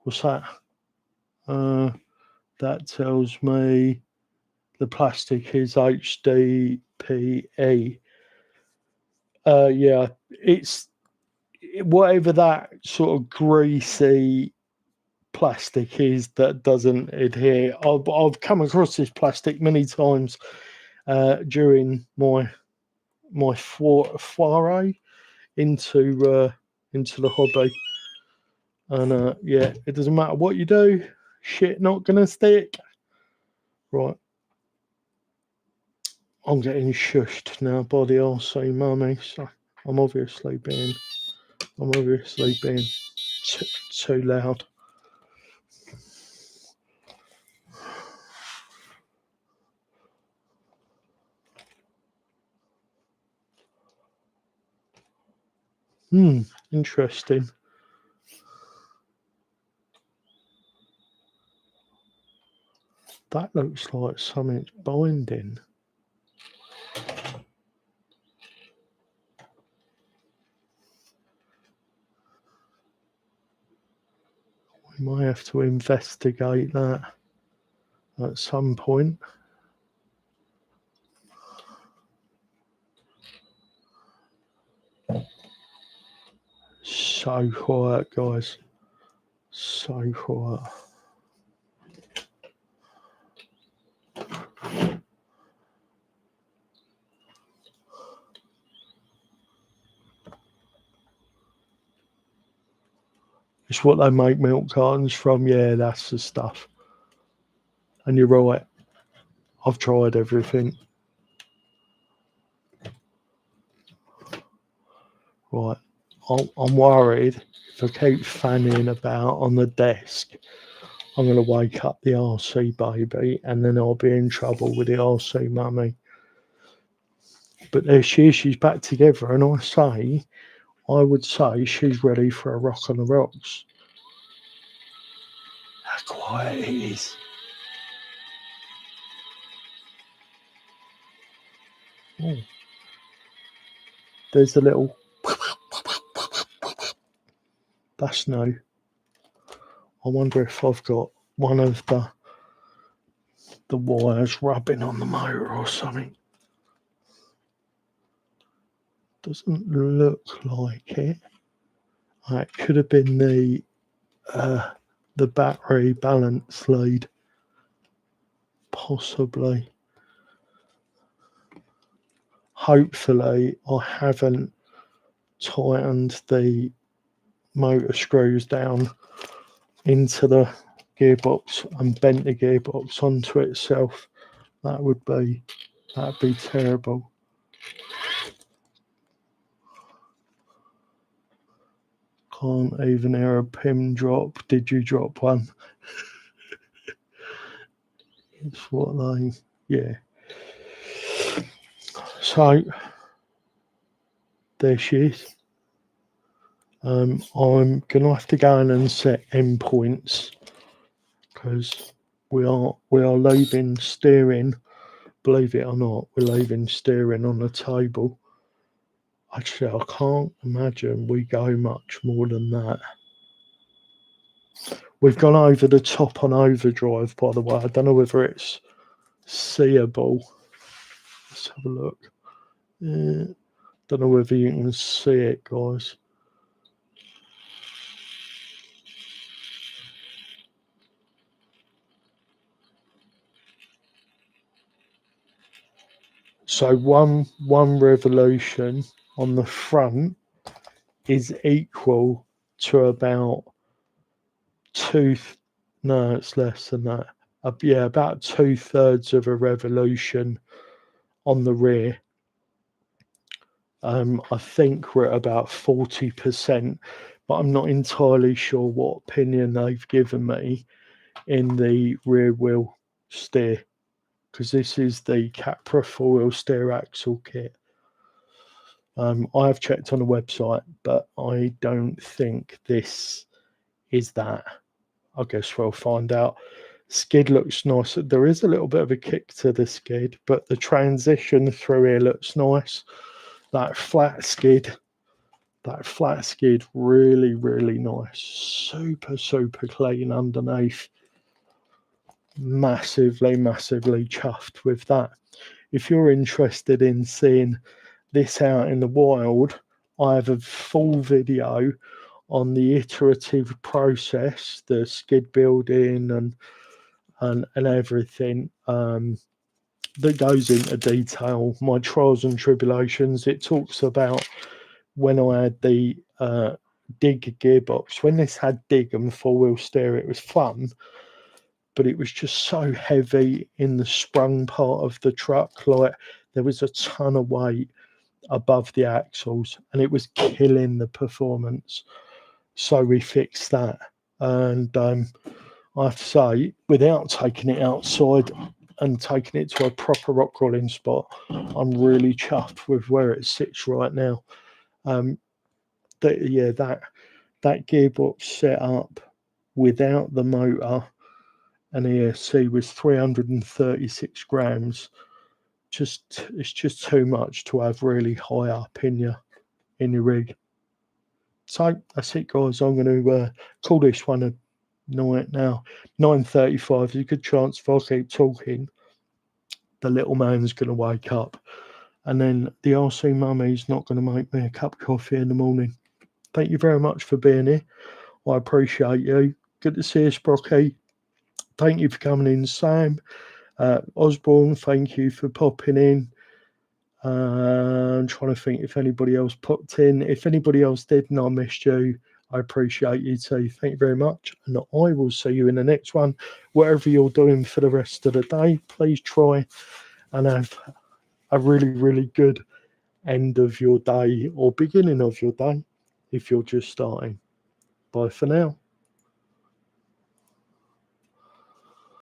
S1: What's that? That tells me the plastic is HDPE. Yeah, it's whatever that sort of greasy plastic is that doesn't adhere. I've come across this plastic many times during my foray into the hobby, and yeah, it doesn't matter what you do, shit not gonna stick. Right, I'm getting shushed now by the RC mummy, so I'm obviously being too loud. Interesting. That looks like something's binding. We might have to investigate that at some point. So quiet, guys. So quiet. It's what they make milk cartons from. Yeah, that's the stuff. And you're right. I've tried everything. Right. I'm worried if I keep fanning about on the desk, I'm going to wake up the RC baby and then I'll be in trouble with the RC mummy. But there she is. She's back together. And I would say she's ready for a rock on the rocks. How quiet it is. Oh. There's a little. That's new. I wonder if I've got one of the wires rubbing on the motor or something. Doesn't look like it. It could have been the battery balance lead, possibly. Hopefully, I haven't tightened the motor screws down into the gearbox and bent the gearbox onto itself. That'd be terrible. Can't even hear a pin drop. Did you drop one? It's what they, yeah. So there she is. I'm gonna have to go in and set endpoints because we are leaving steering. Believe it or not, we're leaving steering on the table. Actually, I can't imagine we go much more than that. We've gone over the top on overdrive, by the way. I don't know whether it's seeable. Let's have a look. Don't know whether you can see it, guys. So one revolution on the front is equal to about no, it's less than that. Yeah, about 2/3 of a revolution on the rear. I think we're at about 40%, but I'm not entirely sure what opinion they've given me in the rear wheel steer, because this is the Capra 4-wheel steer axle kit. I have checked on the website, but I don't think this is that. I guess we'll find out. Skid looks nice. There is a little bit of a kick to the skid, but the transition through here looks nice. That flat skid really, really nice. Super, super clean underneath. Massively, massively chuffed with that. If you're interested in seeing this out in the wild, I have a full video on the iterative process, the skid building and everything, that goes into detail, my trials and tribulations. It talks about when I had the dig gearbox. When this had dig and four-wheel steer, it was fun, but it was just so heavy in the sprung part of the truck. Like, there was a ton of weight above the axles and it was killing the performance. So we fixed that. And I have to say, without taking it outside and taking it to a proper rock crawling spot, I'm really chuffed with where it sits right now. That gearbox set up without the motor and ESC was 336 grams. It's just too much to have really high up in your rig. So that's it, guys. I'm going to call this one a night now. 9:35. There's a good chance if I keep talking, the little man's going to wake up, and then the RC mummy's not going to make me a cup of coffee in the morning. Thank you very much for being here. I appreciate you. Good to see you, Sprocky. Thank you for coming in, Sam. Osborne, thank you for popping in. I'm trying to think if anybody else popped in. If anybody else did and I missed you, I appreciate you too. Thank you very much. And I will see you in the next one. Whatever you're doing for the rest of the day, please try and have a really, really good end of your day or beginning of your day if you're just starting. Bye for now.